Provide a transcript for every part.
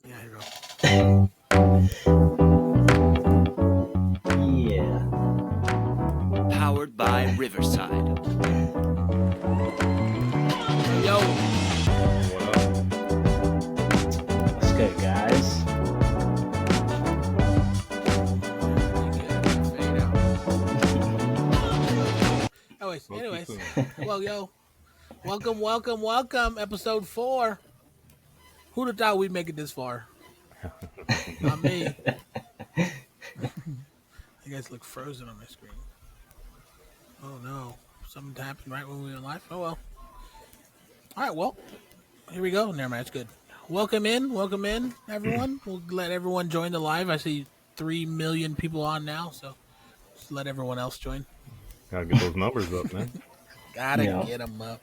Yeah, here you Yeah. Powered by Riverside. Yo, What up? What's good, guys? anyways, well, welcome, episode 4. Who'd have thought we'd make it this far? Not me. You guys look frozen on my screen. Oh no, something happened right when we were live. Oh well. All right, well, here we go. Never mind, it's good. Welcome in, everyone. We'll let everyone join the live. I see 3 million people on now, so just let everyone else join. Gotta get those numbers up, man. Gotta Yeah. get them up.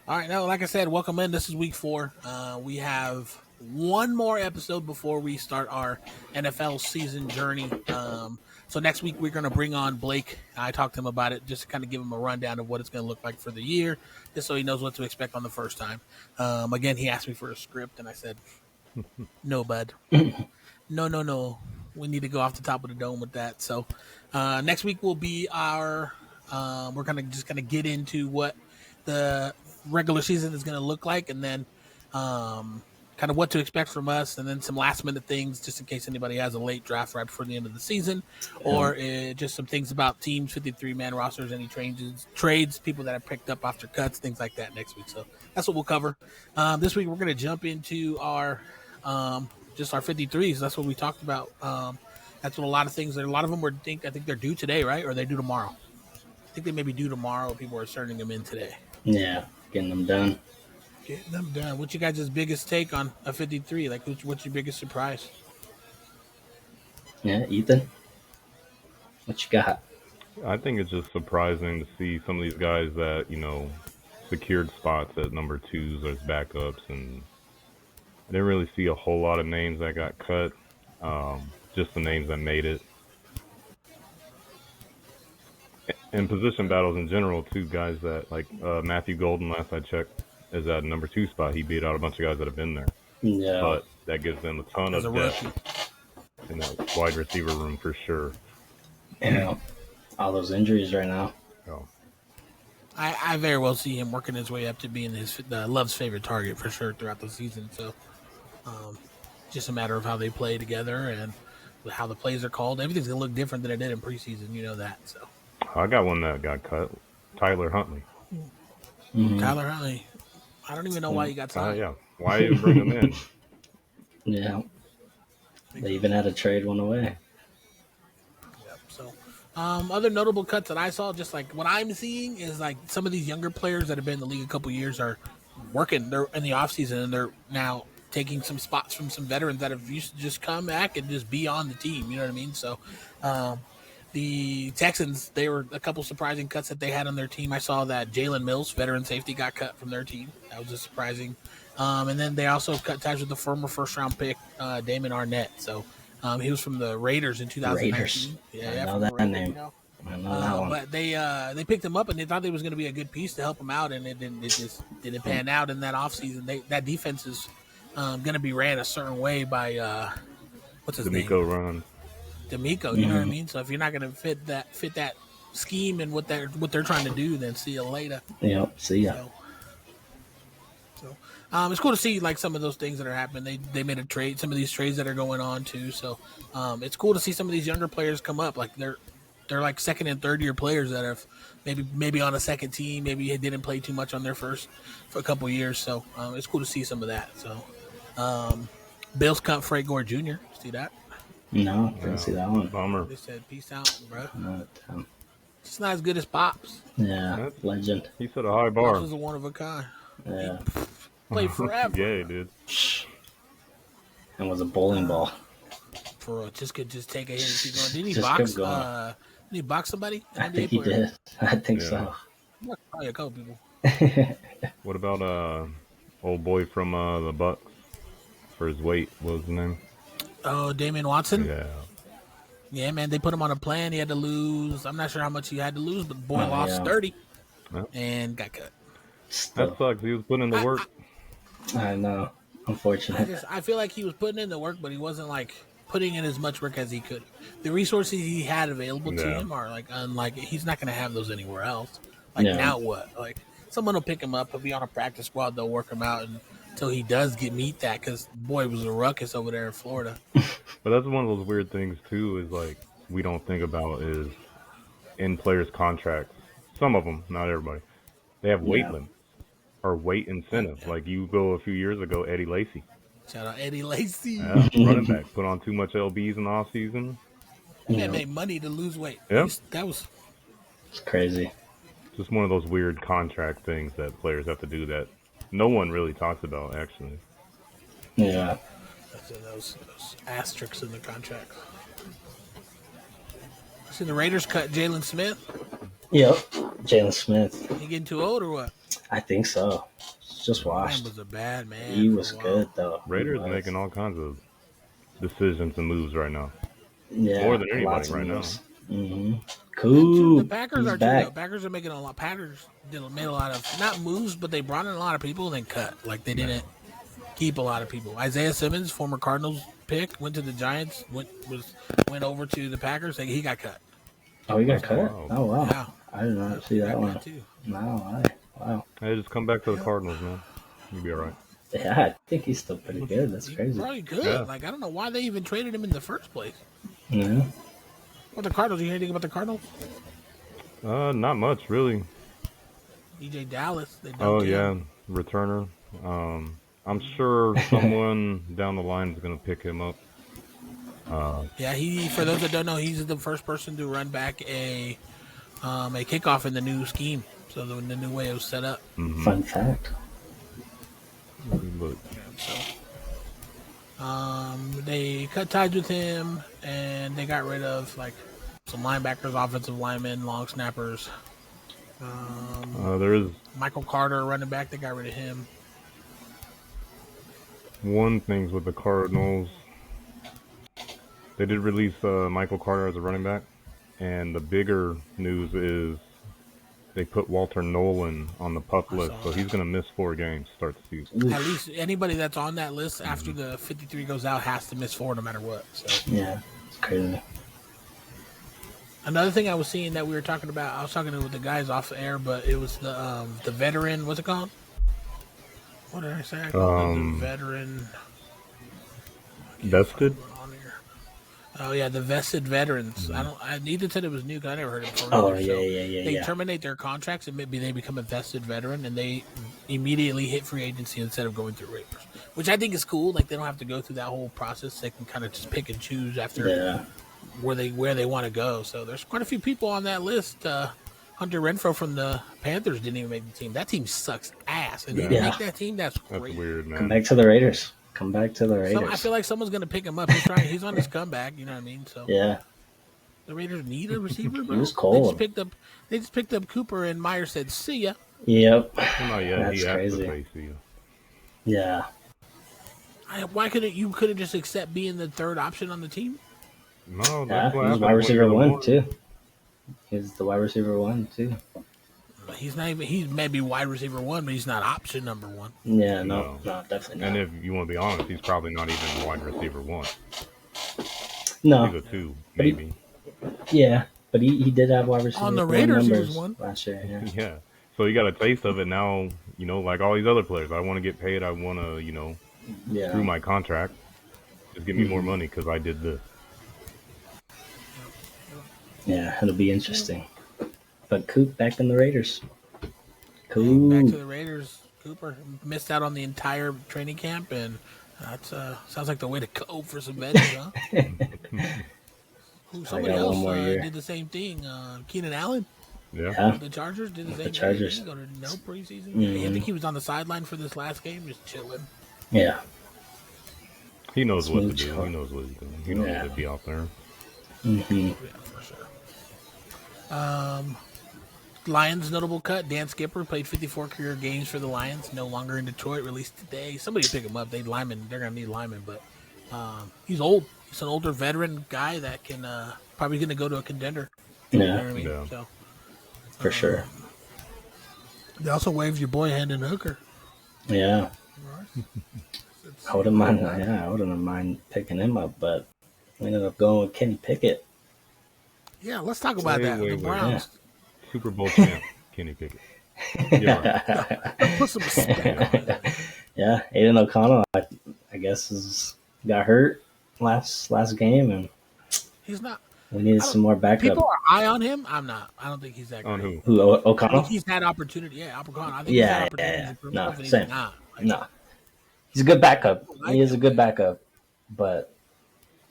All right, now, like I said, welcome in. This is week 4. We have one more episode before we start our NFL season journey. So next week we're going to bring on Blake. I talked to him about it just to kind of give him a rundown of what it's going to look like for the year, just so he knows what to expect on the first time. Again, he asked me for a script, and I said, no, bud. No. We need to go off the top of the dome with that. So next week will be our we're going to get into what the regular season is going to look like, and then kind of what to expect from us, and then some last minute things just in case anybody has a late draft right before the end of the season, or just some things about teams, 53-man rosters, any trades, people that have picked up after cuts, things like that next week. So that's what we'll cover. This week we're going to jump into our just our 53s. That's what we talked about. That's what a lot of them were I think they're due today, right? Or they due tomorrow. I think they may be due tomorrow. People are turning them in today. Yeah, getting them done. Getting them done. What's your guys' biggest take on a 53? Like, what's your biggest surprise? Yeah, Ethan, what you got? I think it's just surprising to see some of these guys that, secured spots at number 2s as backups. And I didn't really see a whole lot of names that got cut. Just the names that made it. And position battles in general, too, guys that, like Matthew Golden, last I checked, is at number 2 spot. He beat out a bunch of guys that have been there. Yeah. But that gives them a ton As of a depth in that wide receiver room for sure. Yeah. All those injuries right now. Oh. I very well see him working his way up to being Love's favorite target for sure throughout the season. So, just a matter of how they play together and how the plays are called. Everything's gonna look different than it did in preseason. You know that. So, I got one that got cut. Tyler Huntley. Mm-hmm. Tyler Huntley. I don't even know why he got signed. Yeah. Why didn't bring him in? Yeah. They even had to trade one away. Yep. So, other notable cuts that I saw, just like what I'm seeing is like some of these younger players that have been in the league a couple years are working. They're in the offseason and they're now taking some spots from some veterans that have used to just come back and just be on the team. You know what I mean? So, the Texans, they were a couple surprising cuts that they had on their team. I saw that Jalen Mills, veteran safety, got cut from their team. That was just surprising. And then they also cut ties with the former first-round pick, Damon Arnett. So he was from the Raiders in 2019. Raiders. Yeah, I know that Raiders, name. You know? I know that one. But they picked him up and they thought they was going to be a good piece to help him out, and it just didn't pan out in that offseason. That defense is going to be ran a certain way by what's his name? D'Amico, you know what I mean? So if you're not going to fit that scheme and what they're trying to do, then see you later. Yep, see ya. So it's cool to see like some of those things that are happening. They made a trade, some of these trades that are going on too. So it's cool to see some of these younger players come up. Like they're like second and third year players that have maybe on a second team, maybe didn't play too much on their first for a couple of years. So it's cool to see some of that. So Bills cut Frank Gore Jr. See that? No, didn't see that one. Bummer. They said, peace out, bro. Damn. It's not as good as Pops. Yeah, legend. He set a high bar. Pops was a one of a kind. Yeah. Played forever. Yeah, he did. And was a bowling ball. For real, just could just take a hit and keep going. Didn't he Just box? kept going. Did he box somebody? I think he did. I think so. Probably a couple people. What about old boy from the Bucks for his weight? What was his name? Oh, Damian Watson? Yeah. Yeah, man, they put him on a plan. He had to lose. I'm not sure how much he had to lose, but the boy lost 30 and got cut. That sucks. He was putting in the work. I know. Unfortunate. I feel like he was putting in the work, but he wasn't like putting in as much work as he could. The resources he had available to Yeah. him are like unlike he's not going to have those anywhere else. Like Yeah. now what? Like someone will pick him up. He'll be on a practice squad. They'll work him out until he does meet that. Because boy, it was a ruckus over there in Florida. But that's one of those weird things too. Is like we don't think about is in players' contracts. Some of them, not everybody. They have weight Yeah. limits or weight incentives. Yeah. Like you go a few years ago, Eddie Lacy, Shout out Eddie Lacy. yeah, running back, put on too much lbs in the off season. That Yeah. man made money to lose weight. Yep. That was It's crazy. Just one of those weird contract things that players have to do that no one really talks about actually. Yeah. those asterisks in the contract. See, the Raiders cut Jalen Smith. Yep. Jalen Smith. He getting too old or what? I think so. Just Man washed. was a bad man. He for a was while. good though. He Raiders was. making all kinds of decisions and moves right now. Yeah, more than anybody lots of right now. moves. Mm-hmm. And Cool. the Packers He's are too. back. The Packers are making a lot. Packers made a lot of not moves, but they brought in a lot of people and then cut. Like they didn't keep a lot of people. Isaiah Simmons, former Cardinals pick, went to the Giants. Went over to the Packers. He got cut. Oh, he got cut. Wow. Oh wow. Yeah. I did not see that Got one. cut too. No, wow. Hey, just come back to the Cardinals, man. You'll be all right. Yeah, I think he's still pretty good. That's He's crazy. probably good. Yeah. Like I don't know why they even traded him in the first place. Yeah. What the Cardinals? You hear anything about the Cardinals? Not much really. DJ Dallas. They Oh dumped yeah, him. returner. I'm sure someone down the line is gonna pick him up. Yeah. He. For those that don't know, he's the first person to run back a kickoff in the new scheme. So the new way it was set up. Fun fact. But They cut ties with him, and they got rid of like some linebackers, offensive linemen, long snappers. there is Michael Carter, running back, they got rid of him. one thing with the Cardinals. They did release Michael Carter as a running back, and the bigger news is they put Walter Nolan on the PUP list, so he's gonna miss 4 games to start the season. At least anybody that's on that list after the 53 goes out has to miss 4 no matter what. So Yeah, it's crazy. another thing I was seeing that we were talking about, I was talking with the guys off the air, but it was the veteran. What's it called? What did I say? I called it the veteran. Vested? On here. Oh yeah, the vested veterans. I Ethan said it was new because I never heard it before. Oh, either. yeah, They yeah. terminate their contracts and maybe they become a vested veteran and they immediately hit free agency instead of going through waivers, which I think is cool. Like they don't have to go through that whole process. They can kind of just pick and choose after Yeah. where they want to go. So there's quite a few people on that list. Hunter Renfro from the Panthers didn't even make the team. That team sucks ass, and he didn't Yeah. make that team. That's That's great. weird, Come man. back to the Raiders. Come back to the Raiders. I feel like someone's gonna pick him up. He's trying. He's on his comeback. You know what I mean? So Yeah. the Raiders need a receiver, bro. He was cold. They just picked up Cooper, and Meyer said, "See ya." Yep. Well, not yet. That's He has crazy. to face you. Yeah. Why couldn't you just accept being the third option on the team? No, Yeah. that's what He was happens wide when receiver you're the one one. too. He's the wide receiver 1 too. He's not even. He's maybe wide receiver 1, but he's not option number 1. Yeah. No. No, definitely And not. if you want to be honest, he's probably not even wide receiver 1. No. He's a 2, But he- maybe. Yeah. But he did have wide receiver On the 1 Raiders, he numbers was one. last year. Yeah. Yeah. So you got a taste of it now, like all these other players. I want to get paid. I want to, Yeah. through my contract, just give me more money because I did this. Yeah. It'll be interesting. But Coop back in the Raiders. Back Cool. to the Raiders. Cooper missed out on the entire training camp, and that sounds like the way to go for some vets, huh? Somebody got one else more year. did the same thing. Keenan Allen, Yeah. Yeah. the Chargers, did the With same the Chargers. thing. He didn't go to no preseason. Mhm. I think he was on the sideline for this last game, just chilling. Yeah. He knows what to Smooth do. shot. He knows what he's doing. He knows Yeah. to be out there. Mm-hmm. Yeah, for sure. Lions notable cut. Dan Skipper played 54 career games for the Lions. No longer in Detroit. Released today. Somebody pick him up. They're gonna need linemen, but he's old. He's an older veteran guy that can probably gonna go to a contender. You know Yeah. what I mean? Yeah. So For sure. they also waived your boy Hendon Hooker. Yeah. I wouldn't mind. Yeah, I wouldn't mind picking him up, but we ended up going with Kenny Pickett. Yeah, let's talk about that. The Wait. Browns. Super Bowl champ, Kenny Pickett. Get right. No, put some respect on it. Yeah, Aiden O'Connell, I guess, got hurt last game, and He's not. we needed some more backup. People are high on him. I'm not. I don't think he's that On great. who? I O'Connell? think he's had opportunity. Yeah, O'Connell. I think he's had opportunity for himself, and he's same. not. No, he's a good backup. Like He is a him. good backup, but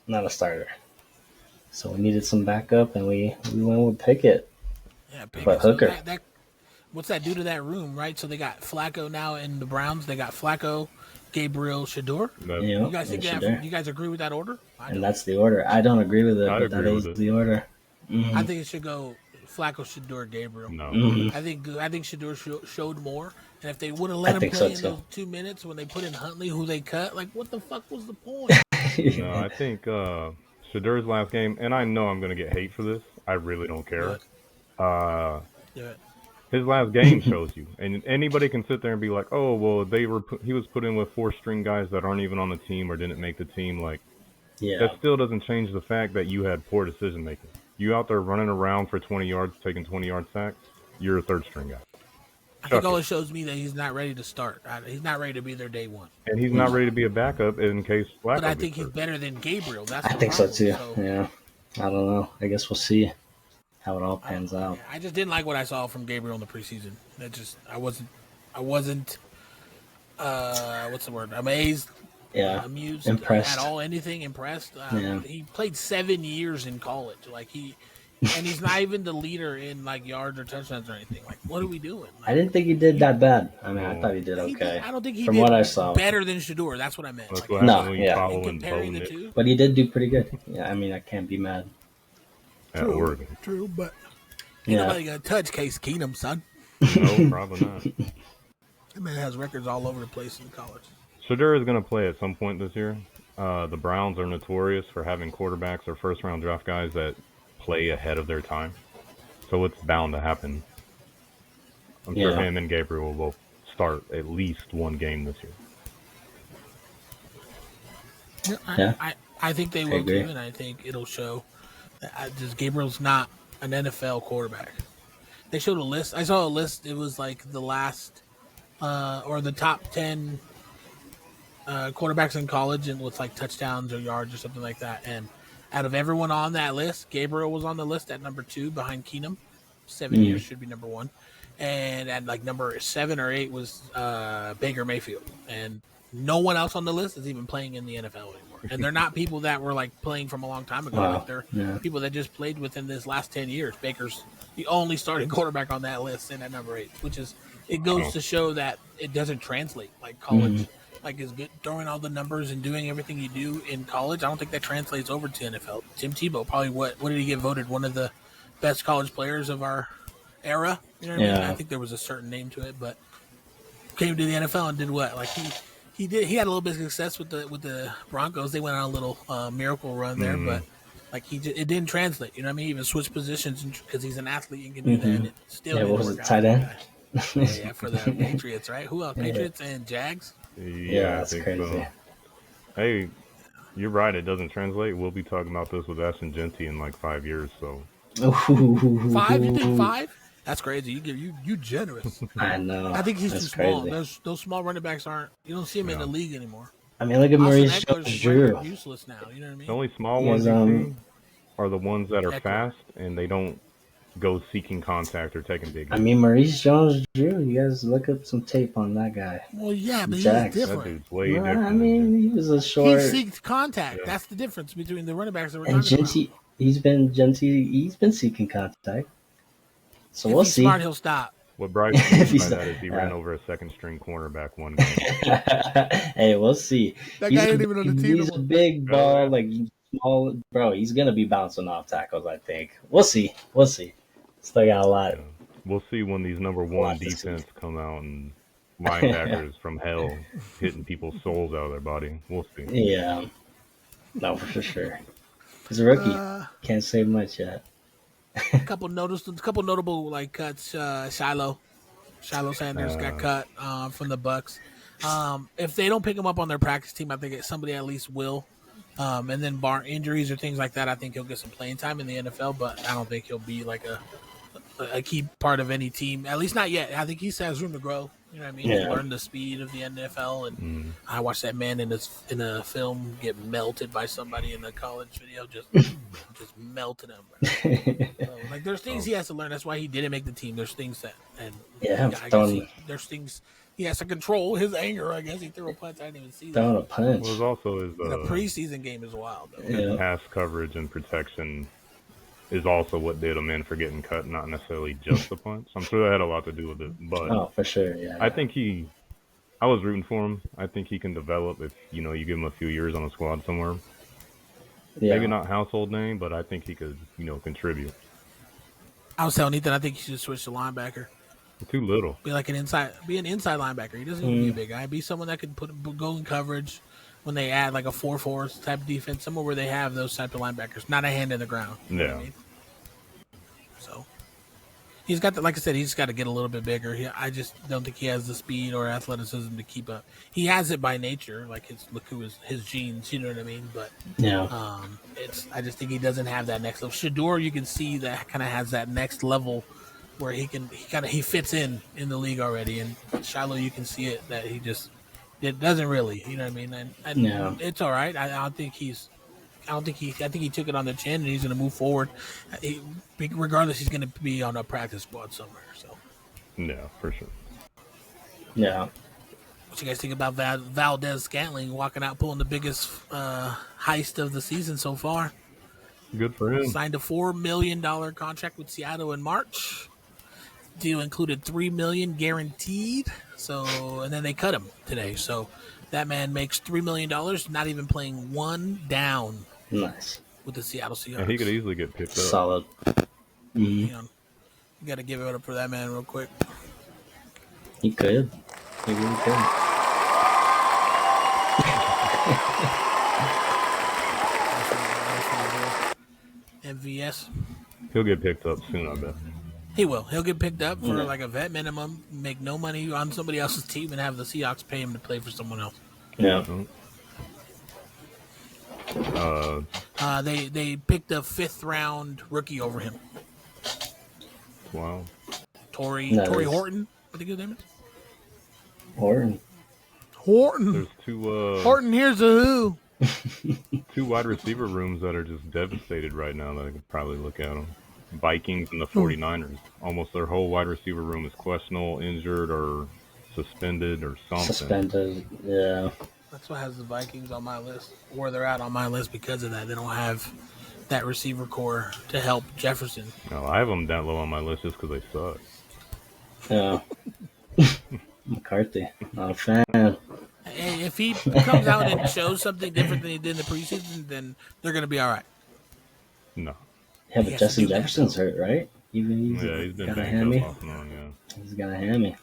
not a starter. So we needed some backup, and we went with Pickett. Yeah, But Hooker. What's that do to that room, right? So they got Flacco now in the Browns. They got Flacco, Gabriel, Shador. You You guys think that? You guys agree with that order? And that's the order. I don't agree with it, but that is the order. Mm-hmm. I think it should go Flacco, Shador, Gabriel. No. Mm-hmm. I think Shador showed more, and if they would have let him play in those 2 minutes when they put in Huntley, who they cut, like what the fuck was the point? No, I think Shadur's last game, and I know I'm going to get hate for this. I really don't care. His last game shows you, and anybody can sit there and be like, "Oh, well, he was put in with 4-string guys that aren't even on the team or didn't make the team." Like, that still doesn't change the fact that you had poor decision making. You out there running around for 20 yards, taking 20-yard sacks. You're a 3rd-string guy. I think all it shows me that he's not ready to start. He's not ready to be there day one, and he's not ready to be a backup in case Flacco. But I think he's better than Gabriel. That's I think so too. Yeah, I don't know. I guess we'll see how it all pans out. I just didn't like what I saw from Gabriel in the preseason. I wasn't. What's the word? Amazed. Yeah. Amused. Impressed. At all? Anything? Impressed? Yeah. He played 7 years in college. And he's not even the leader in like yards or touchdowns or anything. Like, what are we doing? Like, I didn't think he did that bad. I mean, I thought he did okay. I don't think he from did what I saw better than Shador. That's what I meant. That's like, what happened comparing the two. But he did do pretty good. Yeah, I mean, I can't be mad. At Oregon. True, but ain't nobody gonna touch Case Keenum, son. No, probably not. That man has records all over the place in college. Shador is going to play at some point this year. The Browns are notorious for having quarterbacks or first-round draft guys that play ahead of their time. So it's bound to happen. I'm sure him and Gabriel will both start at least one game this year. I think they will too, and I think it'll show. Just Gabriel's not an NFL quarterback. They showed a list. I saw a list. It was like the last or the top 10 quarterbacks in college and with like touchdowns or yards or something like that. And out of everyone on that list, Gabriel was on the list at number 2 behind Keenum. 7 years should be number 1. And at like number 7 or 8 was Baker Mayfield. And no one else on the list is even playing in the NFL anymore. And they're not people that were like playing from a long time ago. Wow. Like they're people that just played within this last 10 years. Baker's the only starting quarterback on that list and at number 8, which is, it goes to show that it doesn't translate like college. Like is good throwing all the numbers and doing everything you do in college. I don't think that translates over to NFL. Tim Tebow probably what did he get voted one of the best college players of our era? You know what I mean? I think there was a certain name to it, but came to the NFL and did what? Like he had a little bit of success with the Broncos. They went on a little miracle run there, but like it didn't translate. You know what I mean? He even switched positions because he's an athlete and can do that. And it still didn't what was work it? Tight end. For the Patriots, right? Who else? Patriots and Jags. Yeah, that's I think crazy. so. Hey, you're right. It doesn't translate. We'll be talking about this with Ashton Genty in like 5 years. So 5? You think 5? That's crazy. You generous. I know. I think he's That's too small. crazy. Those small running backs aren't. You don't see him in the league anymore. I mean, look at Maurice Jones-Drew. Useless now. You know what I mean? The only small ones you see are the ones that are fast and they don't go seeking contact or taking big hits. I mean, Maurice Jones-Drew. You guys look up some tape on that guy. Well, yeah, but he's That different. dude's way different. I mean, he was a short. He seeks contact. Yeah. That's the difference between the running backs that we're and talking Genty, about. He's been seeking contact. So if we'll he's see. Smart, he'll stop. What Bryce means by that is he ran over a second-string cornerback one game. Hey, we'll see. That guy ain't even on the team. He's a big ball, like small, bro. He's gonna be bouncing off tackles. I think. We'll see. Still got a lot. Yeah. We'll see when these number 1 defense come out and linebackers from hell hitting people's souls out of their body. We'll see. Yeah. No, for sure. He's a rookie. Can't say much yet. A couple notable like cuts. Shiloh Sanders got cut from the Bucks. If they don't pick him up on their practice team, I think somebody at least will. And then bar injuries or things like that, I think he'll get some playing time in the NFL, but I don't think he'll be like a key part of any team, at least not yet. I think he still has room to grow. You know what I mean? Yeah. Learn the speed of the NFL, and I watched that man in a film get melted by somebody in a college video, just melted him. So, like, there's things he has to learn. That's why he didn't make the team. There's things that, and I guess there's things he has to control his anger. I guess he threw a punch. I didn't even see that. Throwing a punch. Well, also his The preseason game is wild, though. Yeah. pass coverage and protection is also what did him in for getting cut, not necessarily just the punch. I'm sure that had a lot to do with it, but For sure, yeah. I think I was rooting for him. I think he can develop if you give him a few years on a squad somewhere. Yeah. Maybe not household name, but I think he could contribute. I was telling Ethan, I think he should switch to linebacker. Too little. Be an inside linebacker. He doesn't need to be a big guy. Be someone that can go in coverage when they add like a 4-4 type of defense, somewhere where they have those type of linebackers, not a hand in the ground. You know what I mean? So he's got like I said, he's got to get a little bit bigger. I just don't think he has the speed or athleticism to keep up. He has it by nature, like his genes. You know what I mean? But I just think he doesn't have that next level. Shador, you can see that kind of has that next level where he fits in the league already, and Shiloh, you can see it that it doesn't really, you know what I mean? And it's all right. I think he took it on the chin, and he's going to move forward. Regardless, he's going to be on a practice squad somewhere. So, yeah, for sure. Yeah. What you guys think about Valdez Scantling walking out, pulling the biggest heist of the season so far? Good for him. Signed a $4 million contract with Seattle in March. Deal included $3 million guaranteed. So, and then they cut him today. So that man makes $3 million, not even playing one down. Nice. With the Seattle Seahawks. And he could easily get picked up. Solid. You got to give it up for that man real quick. He could. He really could. MVS. He'll get picked up soon, I bet. He will. He'll get picked up for like a vet minimum, make no money on somebody else's team, and have the Seahawks pay him to play for someone else. Yeah. They picked a 5th round rookie over him. Wow. Torrey Horton. I think his name is Horton. There's two Horton. Here's a who. two wide receiver rooms that are just devastated right now that I could probably look at them. Vikings and the 49ers. Almost their whole wide receiver room is questionable, injured, or suspended or something. Suspended, yeah. That's what has the Vikings on my list, where they're at on my list because of that. They don't have that receiver core to help Jefferson. No, I have them that low on my list just because they suck. Yeah. McCarthy, not a fan. And if he comes out and shows something different than he did in the preseason, then they're going to be all right. No. Yeah, but Justin Jefferson's hurt, right? He's been got a banged hammy. up off and on, yeah. He's got a hammy.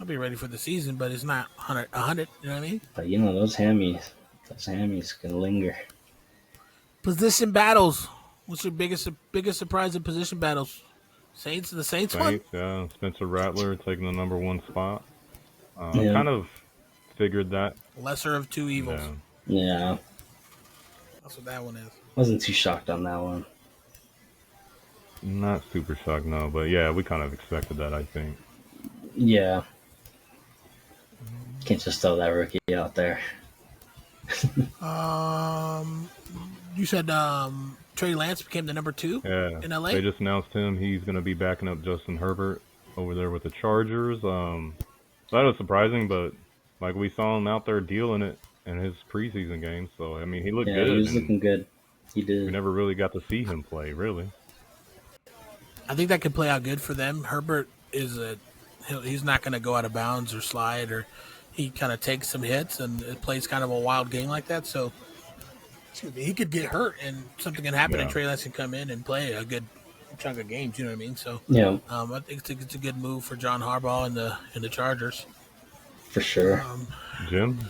I'll be ready for the season, but it's not 100, you know what I mean? But those hammies can linger. Position battles. What's your biggest surprise in position battles? The Saints one? Yeah. Spencer Rattler taking the number 1 spot. Yeah. Kind of figured that. Lesser of two evils. Yeah. That's what that one is. Wasn't too shocked on that one. Not super shocked, no. But, yeah, we kind of expected that, I think. Yeah. Can't just throw that rookie out there. You said Trey Lance became the number 2 in LA? They just announced him. He's going to be backing up Justin Herbert over there with the Chargers. So that was surprising, but like we saw him out there dealing it in his preseason game. So, I mean, he looked good. He was looking good. He did. We never really got to see him play, really. I think that could play out good for them. Herbert he's not going to go out of bounds or slide, or he kind of takes some hits and it plays kind of a wild game like that. So he could get hurt and something can happen, and Trey Lance can come in and play a good chunk of games. You know what I mean? So I think it's a good move for John Harbaugh and the Chargers. For sure. Jim.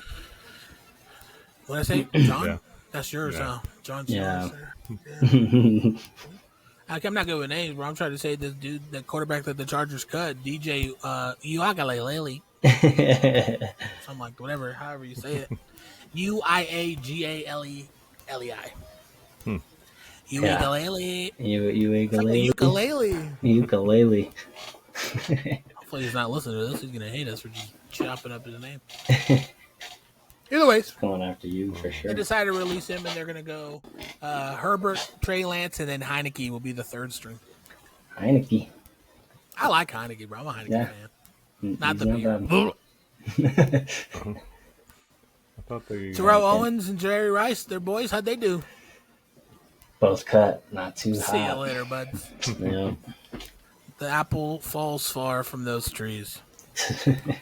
What did I say, John? Yeah. That's yours, Yeah. John's Yeah. yours. I'm not good with names, bro. I'm trying to say this dude, the quarterback that the Chargers cut, DJ Uiagalelei. Something like whatever, however you say it. Uiagalelei. Hmm. Uigalele. It's like a Ukulele. ukulele. Ukulele. Hopefully he's not listening to this. He's gonna hate us for just chopping up his name. Either ways, Going after you for sure. they decided to release him, and they're gonna go Herbert, Trey Lance, and then Heineke will be the third string. Heineke. I like Heineke, bro. I'm a Heineke Yeah. fan. He's Not the not beer. bad. I thought they. Terrell Owens and Jerry Rice, they're boys. How'd they do? Both cut, not too See you hot. later, buds. Yeah. The apple falls far from those trees,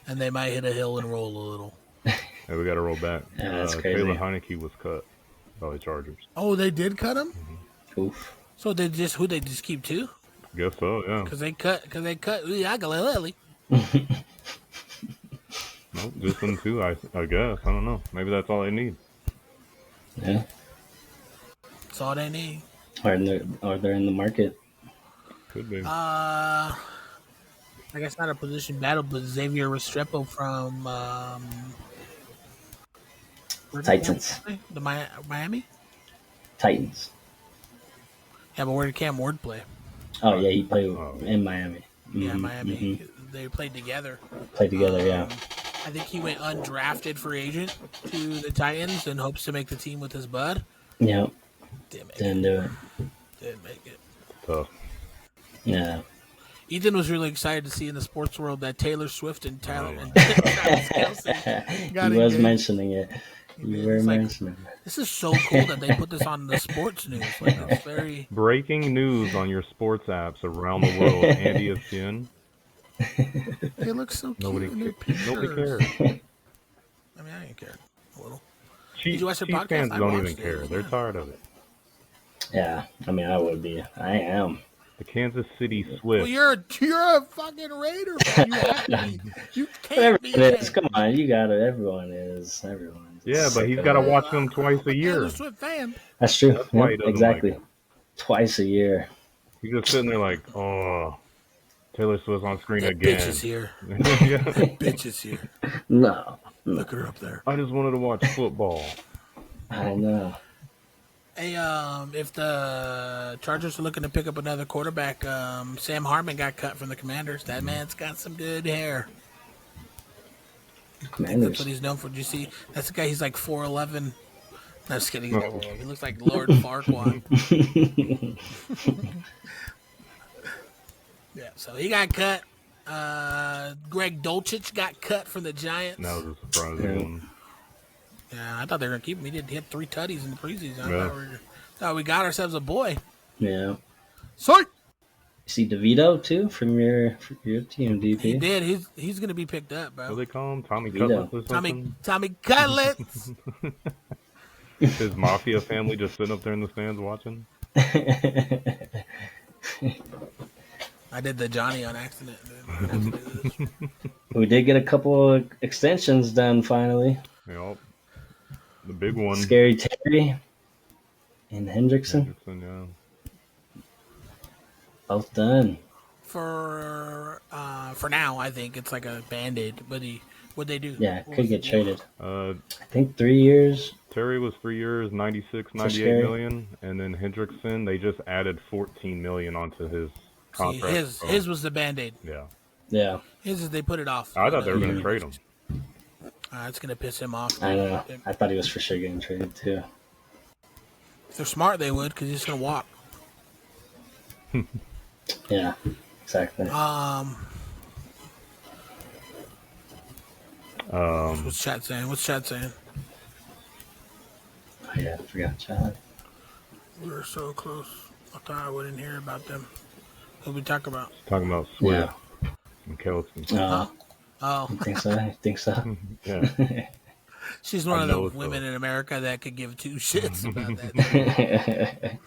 and they might hit a hill and roll a little. Hey, we got to roll back. Yeah, that's crazy. Taylor Heineke was cut by the Chargers. Oh, they did cut him. Oof. So they just keep two? Guess so, yeah. Because they cut Uiagalelei. Nope, just them two, I guess. I don't know. Maybe that's all they need. Yeah. That's all they need. Or they're in the market. Could be. I guess not a position battle, but Xavier Restrepo from where did Titans. Cam play? The Miami. Titans. Yeah, but where did Cam Ward play? Oh yeah, he played in Miami. Yeah, Mhm, Miami. mhm. They played together. Played together, yeah. I think he went undrafted free agent to the Titans and hopes to make the team with his bud. Yeah. Didn't make Didn't it. do it. Didn't make it. Tough. Yeah. Ethan was really excited to see in the sports world that Taylor Swift and Travis Kelce got He was engaged. mentioning it. You were It's like, mentioning it. this is so cool that they put this on the sports news. Like, it's very. Breaking news on your sports apps around the world. Andy of Chin. They look so cute Nobody in their cares. Nobody pictures. cares. I mean, I ain't care a little. Chiefs you watch the Chiefs podcast? fans I don't watched even it. care. They're Yeah. tired of it. Yeah. I mean, I would be. I am. The Kansas City Well, Swift. you're a fucking Raider fan. You have to be. You can't Everyone be. is. Come on, you got it. Everyone is. Everyone's. Yeah, but sick he's of got to it. watch them twice a year. Taylor Swift fan. That's true. That's why he Yep, doesn't exactly. like it. Twice a year. He's just sitting there like, oh, Taylor Swift's on screen That again. bitch is here. Yeah. Bitch is here. No. Look her up there. I just wanted to watch football. I know. Hey, if the Chargers are looking to pick up another quarterback, Sam Hartman got cut from the Commanders. That man's got some good hair. I think that's Commanders. what he's known for. Did you see? That's the guy. He's like 4'11". No, just kidding. He looks like Lord Farquaad. Yeah, so he got cut. Greg Dulcich got cut from the Giants. That was a surprising one. Yeah, I thought they were gonna keep him. He had 3 tutties in the preseason. I Yeah. thought we got ourselves a boy. Yeah. Sorry. See DeVito too from your team, He DP. did. He's gonna be picked up, What do bro. they call him? Tommy Vito. Cutlets or something? Tommy Cutlets. His mafia family just sitting up there in the stands watching. I did the Johnny on accident. Dude. We did get a couple of extensions done finally. Yep. The big one. Scary Terry and Hendrickson, Hendrickson, yeah. both done. For now, I think it's like a Band-Aid. But what'd they do? Yeah, What could was get the deal? traded. Uh, I think 3 years. Terry was 3 years, 96, 98 Scary. million, and then Hendrickson, they just added 14 million onto his See, contract. his was the Band-Aid. Yeah. Yeah, His is they put it off. I thought they were going to trade him. It's gonna piss him off. I know. I thought he was for sure getting traded too. If they're smart, they would, because he's just gonna walk. Yeah, exactly. What's chat saying? Oh, yeah, I forgot, Chad. We were so close. I thought I wouldn't hear about them. What we talk about? Talking about Swift and Kelsey. Oh, You think so? You think so? Yeah. she's one I of know the so. women in America that could give 2 shits about that.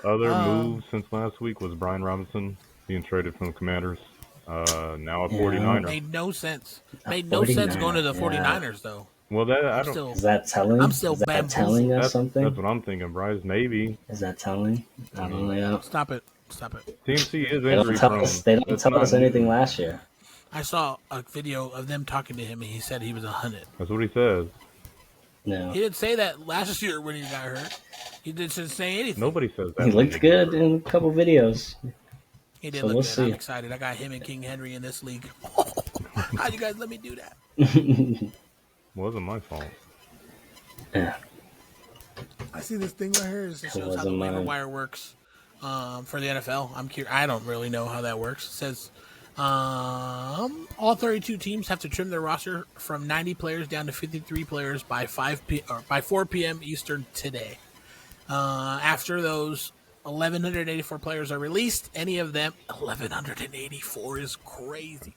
Other moves since last week was Brian Robinson being traded from the Commanders. Now a 49er. Made no sense. Made no sense going to the 49ers, though. Well, that I I'm don't. still, Is that telling? I'm still Is that bamboozled. telling us That's something? what I'm thinking, Bryce. Maybe Is that telling? I don't know. Stop it. TMC is They don't injury tell prone. us. They don't That's tell not us anything last year. I saw a video of them talking to him, and he said he was 100. That's what he says. No, He didn't say that last year when he got hurt. He didn't say anything. Nobody says that. he when looked they good get hurt. in a couple videos. He did So look we'll good. see. I'm excited. I got him and King Henry in this league. How'd you guys let me do that? Wasn't my fault. Yeah, I see this thing right here. It shows how the wasn't waiver mine. wire works for the NFL. I'm curious. I don't really know how that works. It says all 32 teams have to trim their roster from 90 players down to 53 players by 4 p.m. Eastern today. After those 1,184 players are released, any of them 1,184 is crazy.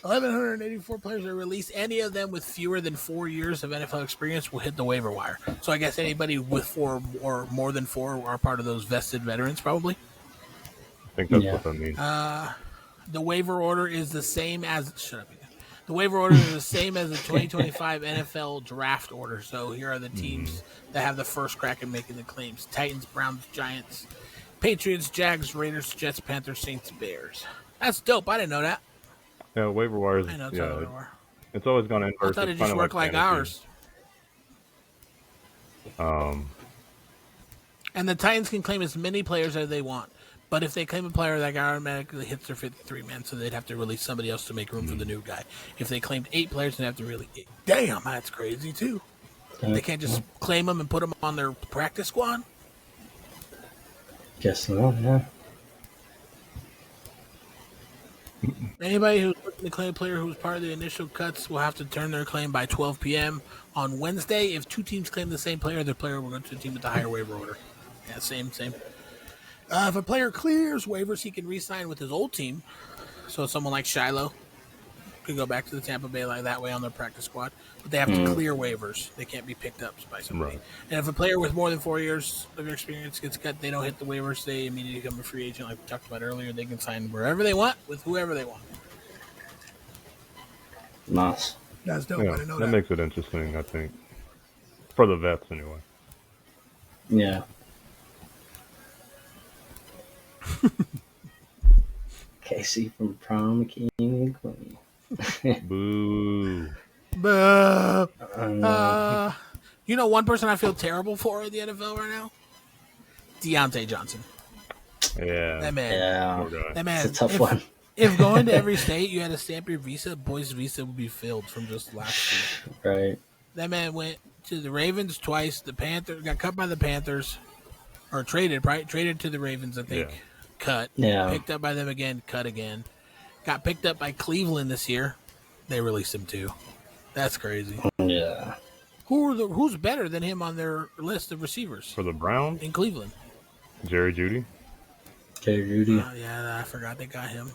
1,184 players are released. Any of them with fewer than 4 years of NFL experience will hit the waiver wire. So I guess anybody with 4 or more than 4 are part of those vested veterans, probably. I think that's Yeah. what that means. The waiver order is the same as The waiver order is the same as the 2025 NFL draft order. So here are the teams that have the first crack at making the claims: Titans, Browns, Giants, Patriots, Jags, Raiders, Jets, Panthers, Saints, Bears. That's dope. I didn't know that. Yeah, waiver wires. I know it's Yeah, how they were. it's always gone inverse. I thought it It's just kinda worked like fantasy. ours. And the Titans can claim as many players as they want. But if they claim a player, that guy automatically hits their 53 man, so they'd have to release somebody else to make room for the new guy. If they claimed 8 players, they'd have to really. Damn, that's crazy too. They can't just claim them and put them on their practice squad. Guess not. Yeah. Anybody who's looking to claim a player who was part of the initial cuts will have to turn their claim by 12 p.m. on Wednesday. If 2 teams claim the same player, the player will go to the team with the higher waiver order. Yeah, same. If a player clears waivers, he can re-sign with his old team. So someone like Shiloh could go back to the Tampa Bay like that way on their practice squad. But they have to clear waivers. They can't be picked up by somebody. Right. And if a player with more than 4 years of experience gets cut, they don't hit the waivers. They immediately become a free agent like we talked about earlier. They can sign wherever they want with whoever they want. Nice. That's dope. I Yeah, didn't know that makes it interesting. I think for the vets anyway. Yeah. Casey from Prom King and Queen. Boo. You know one person I feel terrible for in the NFL right now? Deontay Johnson. Yeah. That man. Yeah. Poor guy. That man. It's a tough one. If going to every state you had to stamp your visa, boys' visa would be filled from just last year. Right. That man went to the Ravens twice. The Panthers got cut by the Panthers, or traded, right? Traded to the Ravens, I think. Yeah. Cut. Yeah. Picked up by them again. Cut again. Got picked up by Cleveland this year. They released him too. That's crazy. Yeah. Who's better than him on their list of receivers For the Browns, in Cleveland? Jerry Jeudy. Okay, Rudy. Yeah, I forgot they got him.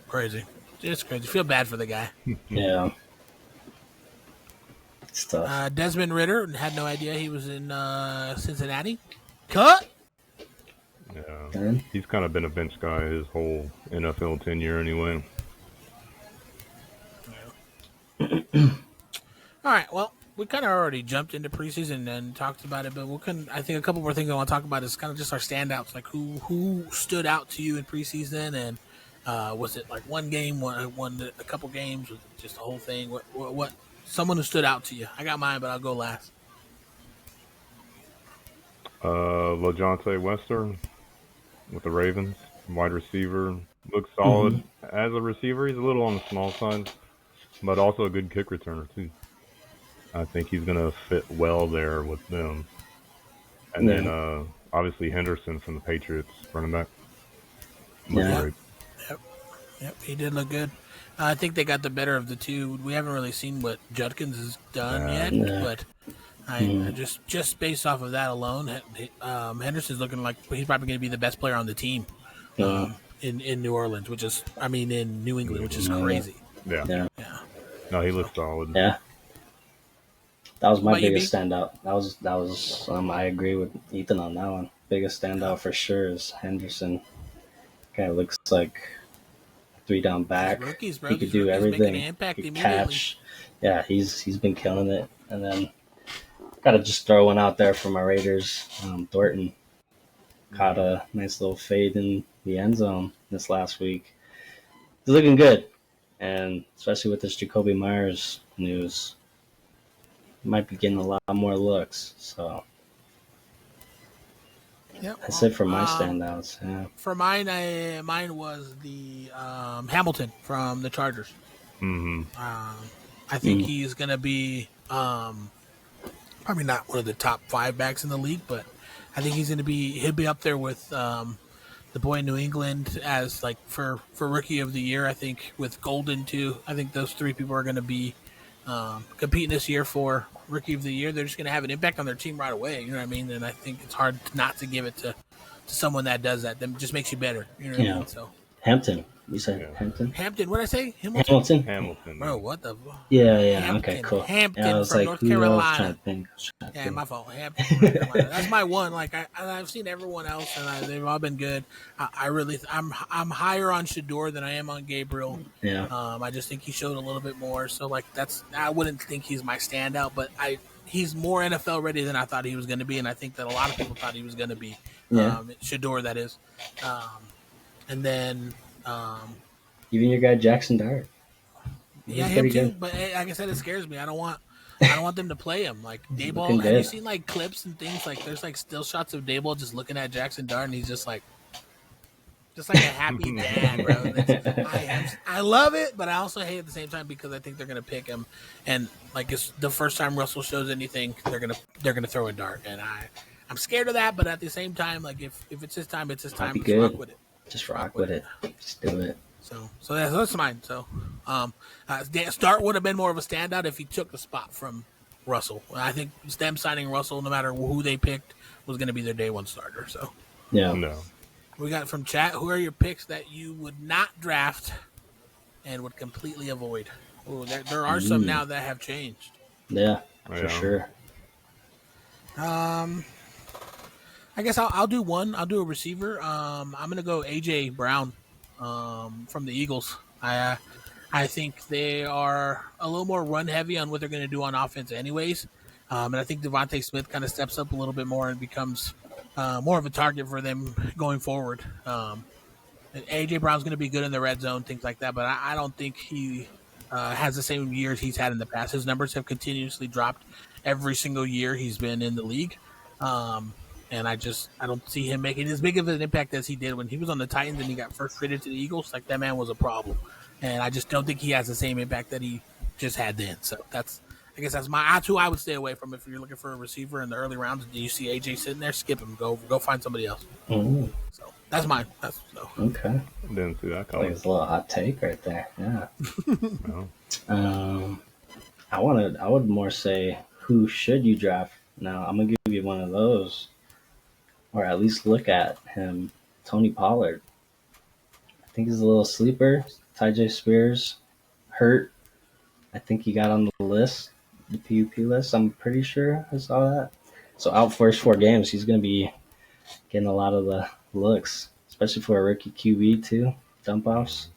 Crazy. It's crazy. Feel bad for the guy. Yeah. It's tough. Desmond Ritter had no idea he was in Cincinnati. Cut. Yeah. Okay. He's kind of been a bench guy his whole NFL tenure anyway. All right. Well, we kind of already jumped into preseason and talked about it, but I think a couple more things I want to talk about is kind of just our standouts, like who stood out to you in preseason, and was it like one game, one a couple games, was it just the whole thing? What someone who stood out to you? I got mine, but I'll go last. LaJohntay Western with the Ravens, wide receiver, looks solid as a receiver. He's a little on the small side, but also a good kick returner too. I think he's going to fit well there with them. And then obviously Henderson from the Patriots, running back. Yeah. Great. Yep, he did look good. I think they got the better of the two. We haven't really seen what Judkins has done yet, but I just based off of that alone, Henderson's looking like he's probably going to be the best player on the team in New Orleans, in New England, which is crazy. Yeah. No, he looks solid. Yeah. That was my What about you, biggest standout. That was I agree with Ethan on that one. Biggest standout for sure is Henderson. Guy looks like 3-down back. Rookies, bro. He could These do rookies everything. making an impact He could immediately. catch. Yeah, he's been killing it. And then gotta just throw one out there for my Raiders. Thornton caught a nice little fade in the end zone this last week. he's looking good, and especially with this Jacoby Myers news, he might be getting a lot more looks. So Yep. that's it for my standouts. Yeah. For mine, mine was the Hamilton from the Chargers. Mm-hmm. I think he's going to be probably not one of the top 5 backs in the league, but I think he'll be up there with the boy in New England as like for rookie of the year. I think with Golden too. I think those 3 people are going to be competing this year for rookie of the year. They're just going to have an impact on their team right away. You know what I mean? And I think it's hard not to give it to someone that does that. That just makes you better. You know what I mean? So Hampton. You said Yeah. Hampton? Hampton. What did I say? Hamilton. Hamilton. Bro, what the? Yeah. Hampton, Okay, cool. Hampton I was from like, North who else? Carolina. Trying to think. Yeah, my fault. Hampton, North Carolina. That's my one. Like I've seen everyone else, and they've all been good. I'm higher on Shador than I am on Gabriel. Yeah. I just think he showed a little bit more. So like I wouldn't think he's my standout, but he's more NFL ready than I thought he was going to be, and I think that a lot of people thought he was going to be. Yeah. Shador, that is. And then. Even your guy Jackson Dart. Yeah, him too. But like I said, it scares me. I don't want them to play him. Like Dayball, have you seen like clips and things? Like there's like still shots of Dayball just looking at Jackson Dart, and he's just like a happy dad, bro. I love it, but I also hate it at the same time because I think they're gonna pick him, and like it's the first time Russell shows anything, they're gonna throw a dart, and I'm scared of that. But at the same time, like if it's his time, it's his time. Be Just good. rock with it. Just rock with it. Just do it. So that's mine. So, Start would have been more of a standout if he took the spot from Russell. I think them signing Russell, no matter who they picked, was going to be their day one starter. So, Yeah. No. we got from chat. Who are your picks that you would not draft and would completely avoid? Ooh, there are some now that have changed. Yeah, for sure. I guess I'll do one. I'll do a receiver. I'm gonna go AJ Brown from the Eagles. I think they are a little more run heavy on what they're going to do on offense, anyways. And I think Devontae Smith kind of steps up a little bit more and becomes more of a target for them going forward. And AJ Brown's going to be good in the red zone, things like that. But I don't think he has the same years he's had in the past. His numbers have continuously dropped every single year he's been in the league. And I don't see him making as big of an impact as he did when he was on the Titans and he got first traded to the Eagles. Like, that man was a problem. And I just don't think he has the same impact that he just had then. So I guess that's who I would stay away from if you're looking for a receiver in the early rounds. Do you see AJ sitting there? Skip him. Go find somebody else. Mm. So that's mine. Okay. Didn't see that Like coming. it's a little hot take right there. Yeah. No. I would more say, who should you draft? Now I'm gonna give you one of those, or at least look at him. Tony Pollard. I think he's a little sleeper. Tyjae Spears hurt. I think he got on the list, the PUP list. I'm pretty sure I saw that. So out first 4 games, he's gonna be getting a lot of the looks, especially for a rookie QB too. Dump offs.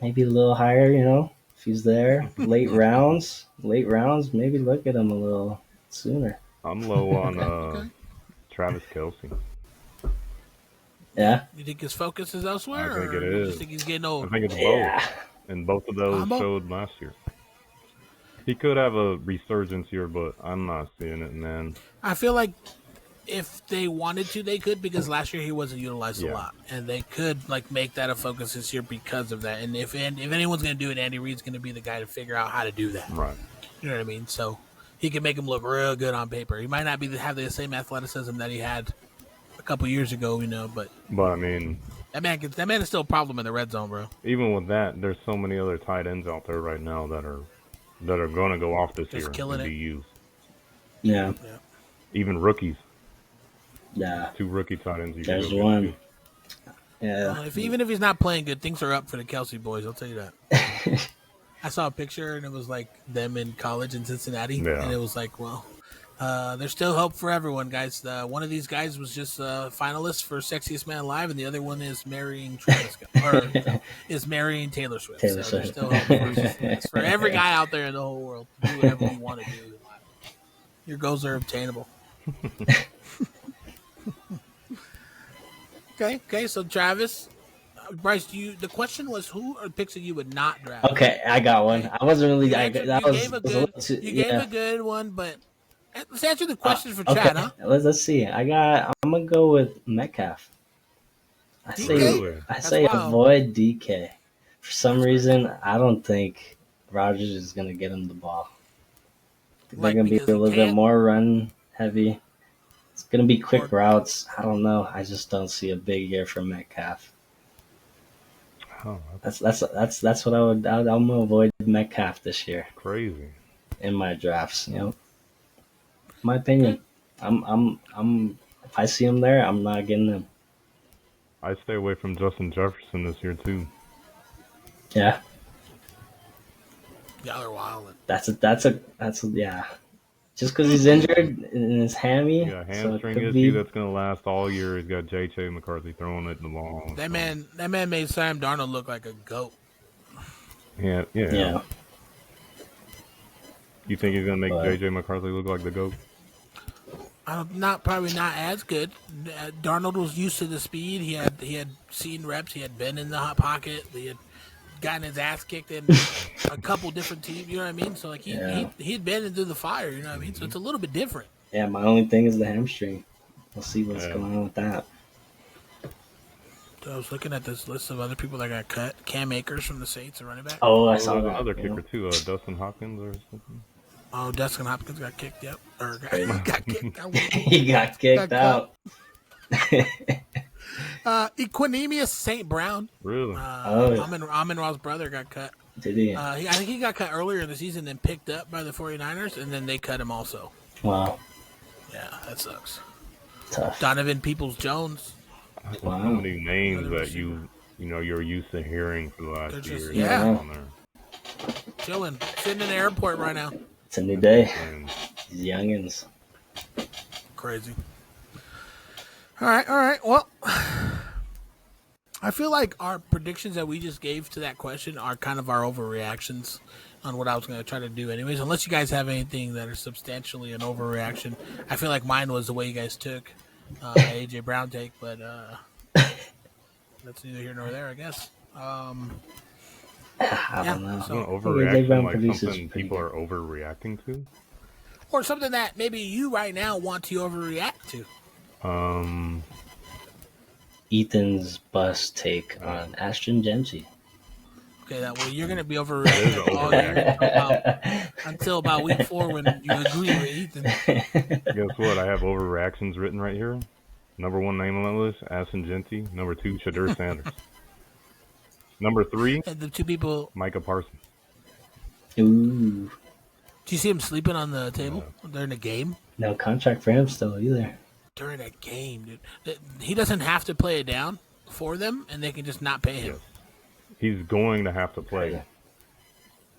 Maybe a little higher, if he's there. Late rounds, maybe look at him a little sooner. I'm low on Travis Kelce. Yeah. You think his focus is elsewhere? I think it or you is. just think he's getting old? I think it's both. Yeah. And both of those showed last year. He could have a resurgence here, but I'm not seeing it, man. I feel like if they wanted to, they could, because last year he wasn't utilized a lot, and they could like make that a focus this year because of that. And if anyone's going to do it, Andy Reid's going to be the guy to figure out how to do that. Right. You know what I mean? So he can make him look real good on paper. He might not have the same athleticism that he had a couple years ago, but I mean, that man is still a problem in the red zone, bro. even with that, there's so many other tight ends out there right now that are going to go off this Just year killing and it. be used. Yeah. Even rookies. Yeah. 2 rookie tight ends. There's one. Yeah. Even if he's not playing good, things are up for the Kelce boys. I'll tell you that. I saw a picture and it was like them in college in Cincinnati, and it was like, well, there's still hope for everyone, guys. One of these guys was just a finalist for Sexiest Man Alive, and the other one is marrying Travis or is marrying Taylor Swift. So there's still hope for every guy out there in the whole world. Do whatever you want to do. Your goals are obtainable. Okay. So Travis, Bryce, the question was who are picks that you would not draft? Okay, I got one. I wasn't really. You gave a good one, but let's answer the questions for Okay, Chad, huh? let's see. I'm gonna go with Metcalf. DK? I That's say wild. avoid DK. For some That's reason, I don't think Rodgers is gonna get him the ball. I think they're gonna be because a he little bit can't. more run heavy. It's gonna be quick Or- routes. I don't know. I just don't see a big year from Metcalf. Oh, That's what I'm gonna avoid Metcalf this year crazy. in my drafts. My opinion. I'm. If I see him there, I'm not getting him. I stay away from Justin Jefferson this year too. Yeah, Yeah, they're wild. that's yeah. Just because he's injured in his hammy, He got a so it hamstring could issue be. that's gonna last all year. He's got J.J. McCarthy throwing it the ball. That man made Sam Darnold look like a goat. Yeah. You think he's gonna make But- J.J. McCarthy look like the GOAT? Probably not as good. Darnold was used to the speed. He had seen reps. He had been in the hot pocket. He had gotten his ass kicked in a couple different teams. You know what I mean? So like he'd been into the fire. You know what I mean? So it's a little bit different. Yeah, my only thing is the hamstring. We'll see what's going on with that. So I was looking at this list of other people that got cut. Cam Akers from the Saints, a running back. Oh, I saw There's that. another kicker too, Dustin Hopkins or something. Oh, Dustin Hopkins got kicked. Yep, or got kicked. He got kicked out. Equanimous St. Brown. Really? Amon Ra's brother got cut. Did he? I think he got cut earlier in the season, then picked up by the 49ers, and then they cut him also. Wow. Yeah, that sucks. Tough. Donovan Peoples-Jones. Wow. So many names that you're used to hearing for the last year. Yeah. On there. Chilling. Sitting in the airport right now. It's a new day. And These youngins. Crazy. All right. Well, I feel like our predictions that we just gave to that question are kind of our overreactions on what I was going to try to do anyways. Unless you guys have anything that is substantially an overreaction. I feel like mine was the way you guys took A.J. Brown take, but that's neither here nor there, I guess. I Yeah, don't know. so- an overreaction, Brown like produces something pretty people good. are overreacting to. Or something that maybe you right now want to overreact to. Ethan's bus take on Astringenti. Okay, you're going to be overreacting all year until about week 4 when you agree with Ethan. Guess what? I have overreactions written right here. Number 1 name on that list, Astringenti. Number 2, Shadur Sanders. Number 3, And the two people, Micah Parsons. Ooh. do you see him sleeping on the table during a game? No contract for him still either. During a game, dude. He doesn't have to play it down for them, and they can just not pay him. Yes. He's going to have to play. Yeah.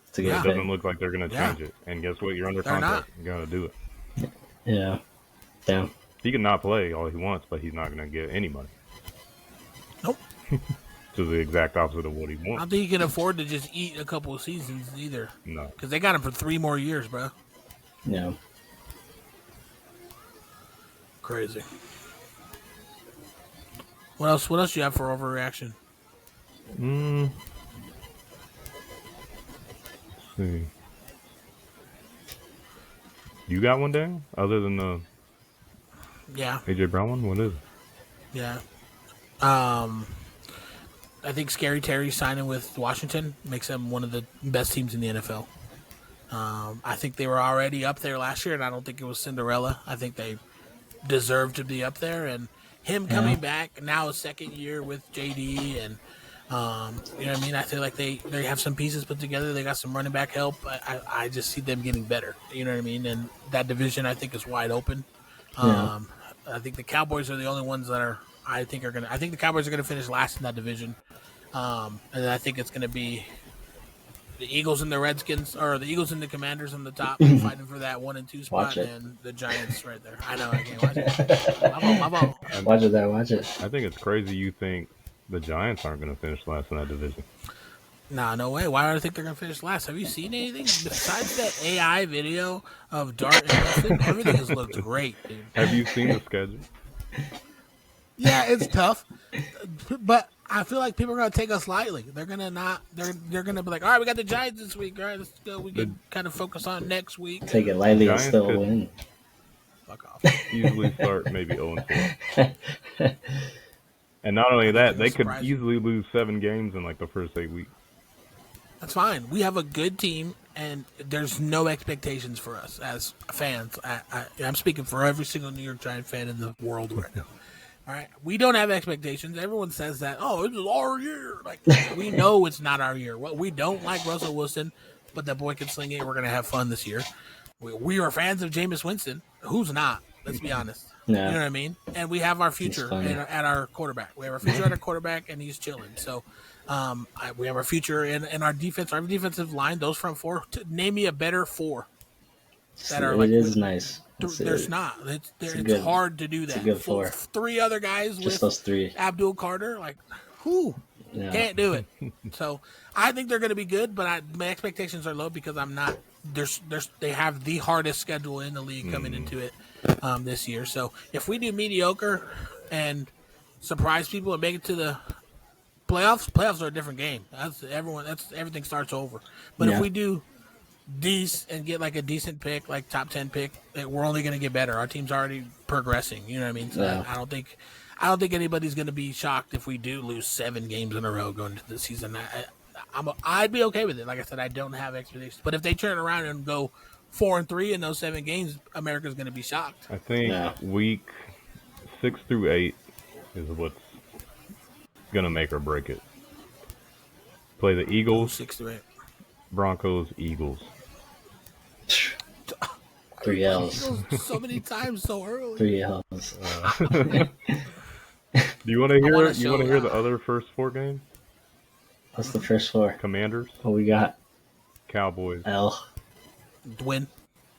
It's a It good doesn't thing. look like they're going to change it. And guess what? You're under They're contract. You got to do it. Yeah. Damn. He can not play all he wants, but he's not going to get any money. Nope. To the exact opposite of what he I don't wants. think he can afford to just eat a couple of seasons either. No. Because they got him for 3 more years, bro. Yeah. Crazy. What else do you have for overreaction? Let's see. You got one, Dan? Other than the Yeah. AJ Brown one? What is it? Yeah. I think Scary Terry signing with Washington makes them one of the best teams in the NFL. I think they were already up there last year, and I don't think it was Cinderella. I think they deserve to be up there, and him coming back now, his second year with JD, and you know what I mean. I feel like they have some pieces put together. They got some running back help. I just see them getting better. You know what I mean. And that division, I think, is wide open. I think the Cowboys are the only ones that are. I think the Cowboys are gonna finish last in that division, and then I think it's gonna be the Eagles and the Redskins, or the Eagles and the Commanders on the top, fighting for that 1 and 2 spot, Watch it. and the Giants right there. I know I can't watch it. My fault. Watch it there. Watch it. I think it's crazy you think the Giants aren't going to finish last in that division. Nah, no way. Why do I think they're gonna finish last? Have you seen anything besides that AI video of Dart and Wilson? Everything has looked great, dude. Have you seen the schedule? Yeah, it's tough, but I feel like people are going to take us lightly. They're going to not. They're going to be like, all right, we got the Giants this week. All right, let's go. We can kind of focus on next week. Take it lightly and Giants still could- win. Fuck off. Easily start maybe 0-4. And not only that, they could Surprising. easily lose 7 games in like the first 8 weeks. That's fine. We have a good team, and there's no expectations for us as fans. I'm speaking for every single New York Giant fan in the world right now. All right, we don't have expectations. Everyone says that. Oh, this is our year. Like we know it's not our year. Well, we don't like Russell Wilson, but that boy can sling it. We're gonna have fun this year. We are fans of Jameis Winston. Who's not? Let's be honest. Yeah. You know what I mean? And we have our future at our quarterback. We have our future at our quarterback, and he's chilling. So we have our future in our defense. Our defensive line, those front four. Name me a better four. That are It is nice. There's not. It's hard to do that. It's a good four. 3 other guys Just with those 3. Abdul Carter, like, who can't do it. So I think they're going to be good, but my expectations are low because I'm not. They have the hardest schedule in the league coming into it this year. So if we do mediocre and surprise people and make it to the playoffs are a different game. Everything starts over. But if we do and get like a decent pick, like top 10 pick, we're only going to get better. Our team's already progressing. You know what I mean? So I don't think anybody's going to be shocked if we do lose 7 games in a row going into the season. I'd be okay with it. Like I said, I don't have expectations. But if they turn around and go 4-3 in those 7 games, America's going to be shocked. I think week 6 through 8 is what's gonna make or break it. Play the Eagles, 6 through 8. Broncos, Eagles. 3 L's. So many times so early. 3 L's. Do you want to hear the other first 4 games? What's the first 4? Commanders, What we got? Cowboys, L. Win.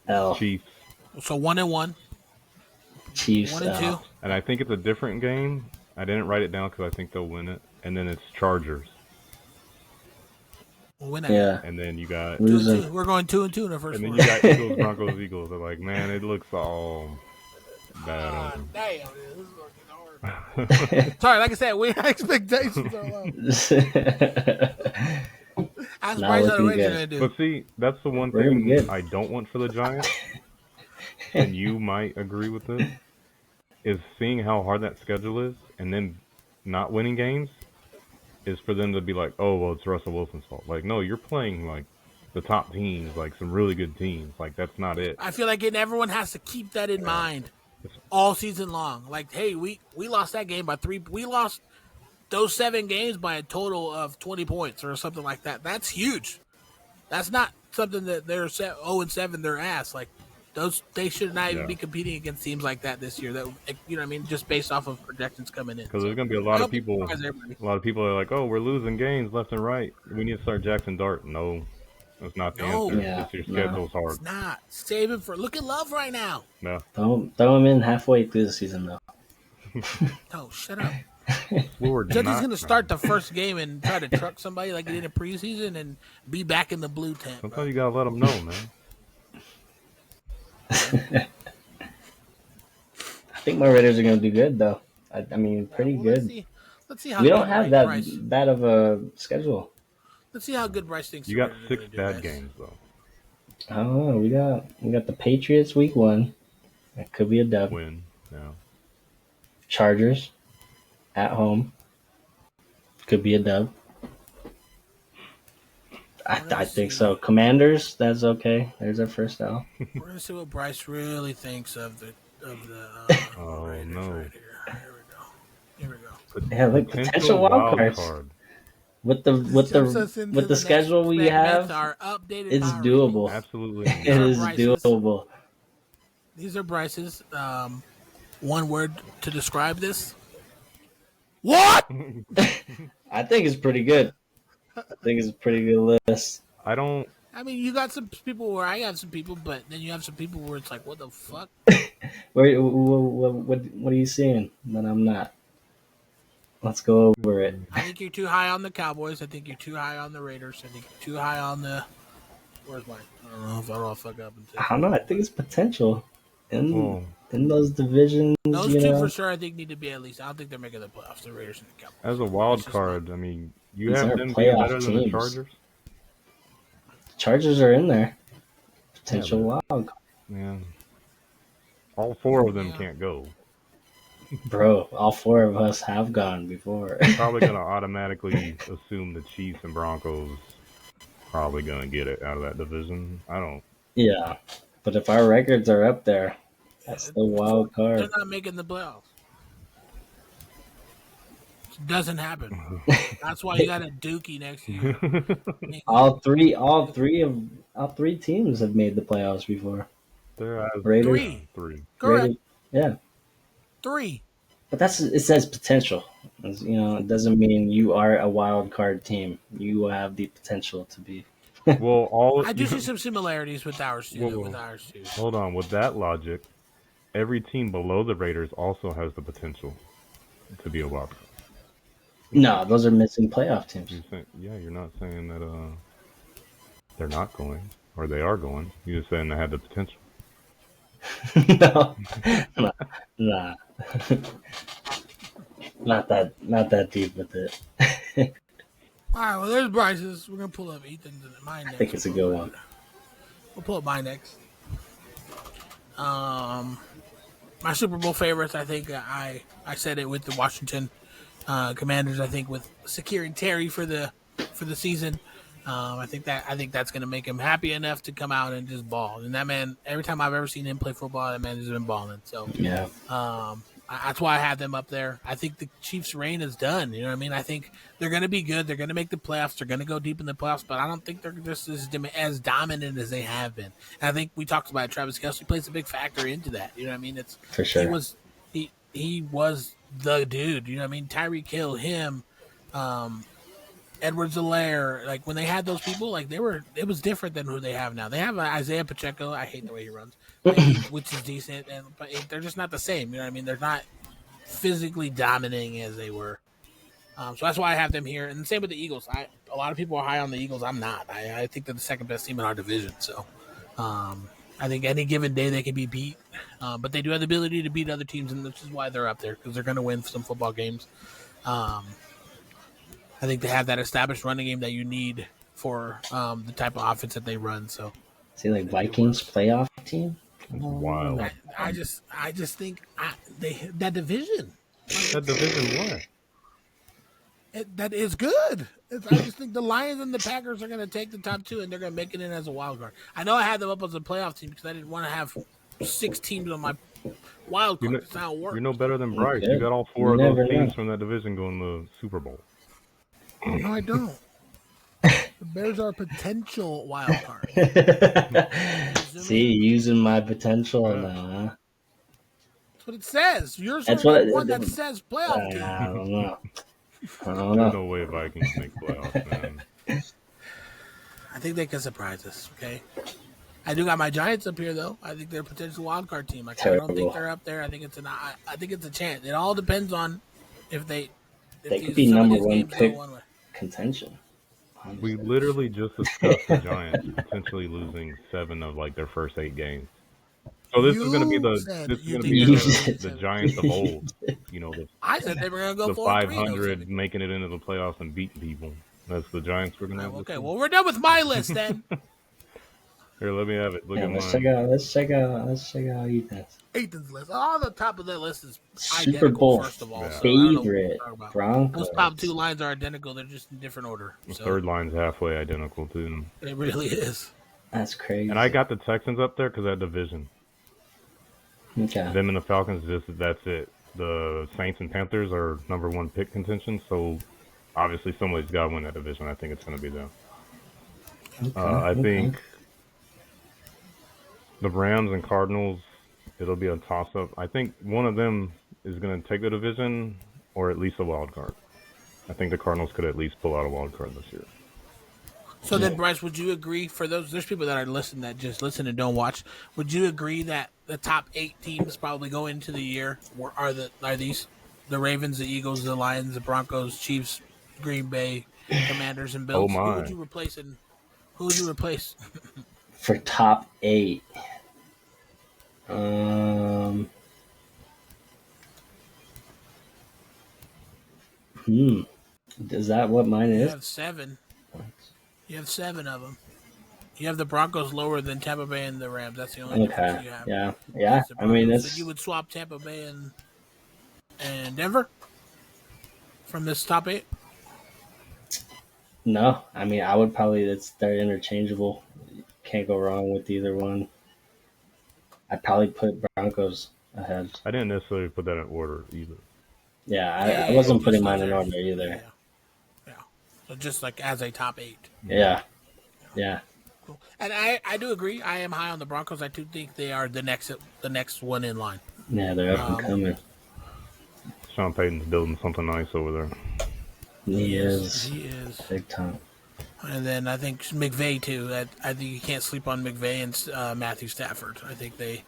L. Chiefs. So 1-1. Chiefs. 1-2. L. And I think it's a different game. I didn't write it down because I think they'll win it. And then it's Chargers. We'll win it. Yeah. And then you got... Losing. 2-2. We're going 2-2 in the first And then one. you got Eagles, Broncos, Eagles. They're like, man, it looks all bad. Damn, this is fucking hard. Sorry, like I said, we expectations are low. Ask Not Bryce how the looking Rangers good. gonna do. But see, that's the one We're gonna be thing good. I don't want for the Giants, and you might agree with this, is seeing how hard that schedule is, and then not winning games, is for them to be like, oh, well, it's Russell Wilson's fault. Like, no, you're playing, like, the top teams, like, some really good teams. Like, that's not it. I feel like everyone has to keep that in mind all season long. Like, hey, we lost that game by 3. We lost those 7 games by a total of 20 points or something like that. That's huge. That's not something that they're 0-7 their ass. Like, they should not even be competing against teams like that this year. That, you know what I mean? Just based off of projections coming in. Because there's going to be a lot of people are like, oh, we're losing games left and right. We need to start Jackson Dart. No, that's not the answer. Yeah, This year's schedule's hard. It's not. Save him for look at Love right now. No. Throw him in halfway through the season, though. No, shut up. Lord, Judge is going to start the first game and try to truck somebody like he did in preseason and be back in the blue tent. Sometimes you got to let them know, man. I think my Raiders are going to do good, though. I mean, pretty good. Let's see how We don't have that Bryce. bad of a schedule. Let's see how good Bryce thinks. You got the 6 Raiders are bad gonna do, games, though. I don't know. We got the Patriots week 1. That could be a dub. Win. No. Chargers at home. Could be a dub. I think so. Commanders, that's okay. There's our first L. We're gonna see what Bryce really thinks of the. Oh, Raiders no. Right here we go. Yeah, like potential wild cards. With the schedule we have, it's doable. Absolutely. It is doable. These are Bryce's. One word to describe this. What? I think it's pretty good. I think it's a pretty good list. I mean, you got some people where I have some people, but then you have some people where it's like, what the fuck? What are you seeing that I'm not? Let's go over it. I think you're too high on the Cowboys. I think you're too high on the Raiders. I think you're too high on the. Where's mine? I don't know if I'll fuck up. I don't know. I think it's potential. in Well, in those divisions, Those two for sure, I think, need to be at least. I don't think they're making the playoffs. The Raiders and the as Cowboys. a That's wild just my. card, I mean, you these have are them being playoff better than the teams. Chargers. Chargers are in there. Yeah, Potential but wild card. man, all four of them Yeah. can't go. Bro, all four of us have gone before. They're probably gonna automatically assume the Chiefs and Broncos probably gonna get it out of that division. I don't. Yeah. But if our records are up there, that's the wild They're card. not making the playoffs. It doesn't happen. That's why you got a Dookie next to you. All three teams have made the playoffs before. There has Raiders, yeah, Three. three. Correct. yeah. 3. But it says potential. It doesn't mean you are a wild card team. You have the potential to be. Well, all I do see some similarities with ours too. Whoa. With ours too. hold on. With that logic, every team below the Raiders also has the potential to be a wild card. No, those are missing playoff teams. You're not saying that they're not going or they are going. You're just saying they have the potential. No, nah, nah. Not that deep with it. All right. Well, there's Bryce's. We're gonna pull up Ethan's and mine next. I think it's a good one. We'll pull up mine next. My Super Bowl favorites. I think I said it with the Washington Commanders. I think with securing Terry for the season. I think that's going to make him happy enough to come out and just ball. And that man, every time I've ever seen him play football, that man has been balling. So Yeah. that's why I have them up there. I think the Chiefs' reign is done. You know what I mean? I think they're going to be good. They're going to make the playoffs. They're going to go deep in the playoffs. But I don't think they're just as dominant as they have been. And I think we talked about it. Travis Kelce plays a big factor into that. You know what I mean? For sure. He was the dude. You know what I mean? Tyreek Hill, him, Edwards-Helaire, like when they had those people, like it was different than who they have now. They have Isaiah Pacheco. I hate the way he runs, which is decent, but they're just not the same. You know what I mean? They're not physically dominating as they were. So that's why I have them here. And the same with the Eagles. A lot of people are high on the Eagles. I'm not. I think they're the second best team in our division. So I think any given day they can be beat, but they do have the ability to beat other teams, and this is why they're up there because they're going to win some football games. I think they have that established running game that you need for the type of offense that they run. So, see, like Vikings playoff team. It's wild. I just think that division. That division what? That is good. I just think the Lions and the Packers are going to take the top 2, and they're going to make it in as a wild card. I know I had them up as a playoff team because I didn't want to have 6 teams on my wild card. That's not how it works. You're no better than Bryce. Okay. You got all 4 of those teams from that division going to the Super Bowl. No, I don't. The Bears are a potential wild card. See, using my potential now, huh? That's what it says. Yours That's is what the one that says playoff team. I don't know. There's no way Vikings make playoffs, man. I think they can surprise us. Okay. I do got my Giants up here though. I think they're a potential wild card team. I don't think they're up there. I think it's a chance. It all depends on if they could be number 1 pick contention. We literally just discussed the Giants potentially losing 7 of like their first 8 games. So this is going to be the Giants of old. You know, I said they were going to go the 500 4-3, making it into the playoffs and beating people. That's the Giants we're going to have. Okay, well we're done with my list then. Here, let me have it. Look at let's mine. check out Ethan's list. On the top of that list is Super identical, Bowl first of all. Yeah. So favorite Broncos. Those top 2 lines are identical. They're just in different order. The So third line's halfway identical too. it really is. That's crazy. And I got the Texans up there because of that division. Okay. Them and the Falcons, that's it. The Saints and Panthers are number 1 pick contention, so obviously somebody's got to win that division. I think it's going to be them. I think the Rams and Cardinals, it'll be a toss-up. I think one of them is going to take the division or at least a wild card. I think the Cardinals could at least pull out a wild card this year. So then, Bryce, would you agree for those? There's people that are listening that just listen and don't watch. Would you agree that the top 8 teams probably go into the year are these the Ravens, the Eagles, the Lions, the Broncos, Chiefs, Green Bay, Commanders, and Bills? Oh my! Who would you replace? For top 8, Um. Hmm. Is that what mine You is? have 7. You have 7 of them. You have the Broncos lower than Tampa Bay and the Rams. That's the only difference Okay. you have. Yeah. Yeah. Is the I mean, Broncos. So you it's would swap Tampa Bay and Denver from this top 8. no. I mean, I would probably. They're interchangeable. Can't go wrong with either one. I'd probably put Broncos ahead. I didn't necessarily put that in order either. Yeah, I Yeah. wasn't putting Just mine those in are. order either. Yeah. Yeah. So just like as a top 8. Yeah. Yeah. Cool. And I do agree. I am high on the Broncos. I do think they are the next one in line. Yeah, they're up and Um, coming. Sean Payton's building something nice over there. He is He is. big time. And then I think McVay too. I think you can't sleep on McVay and Matthew Stafford. I think they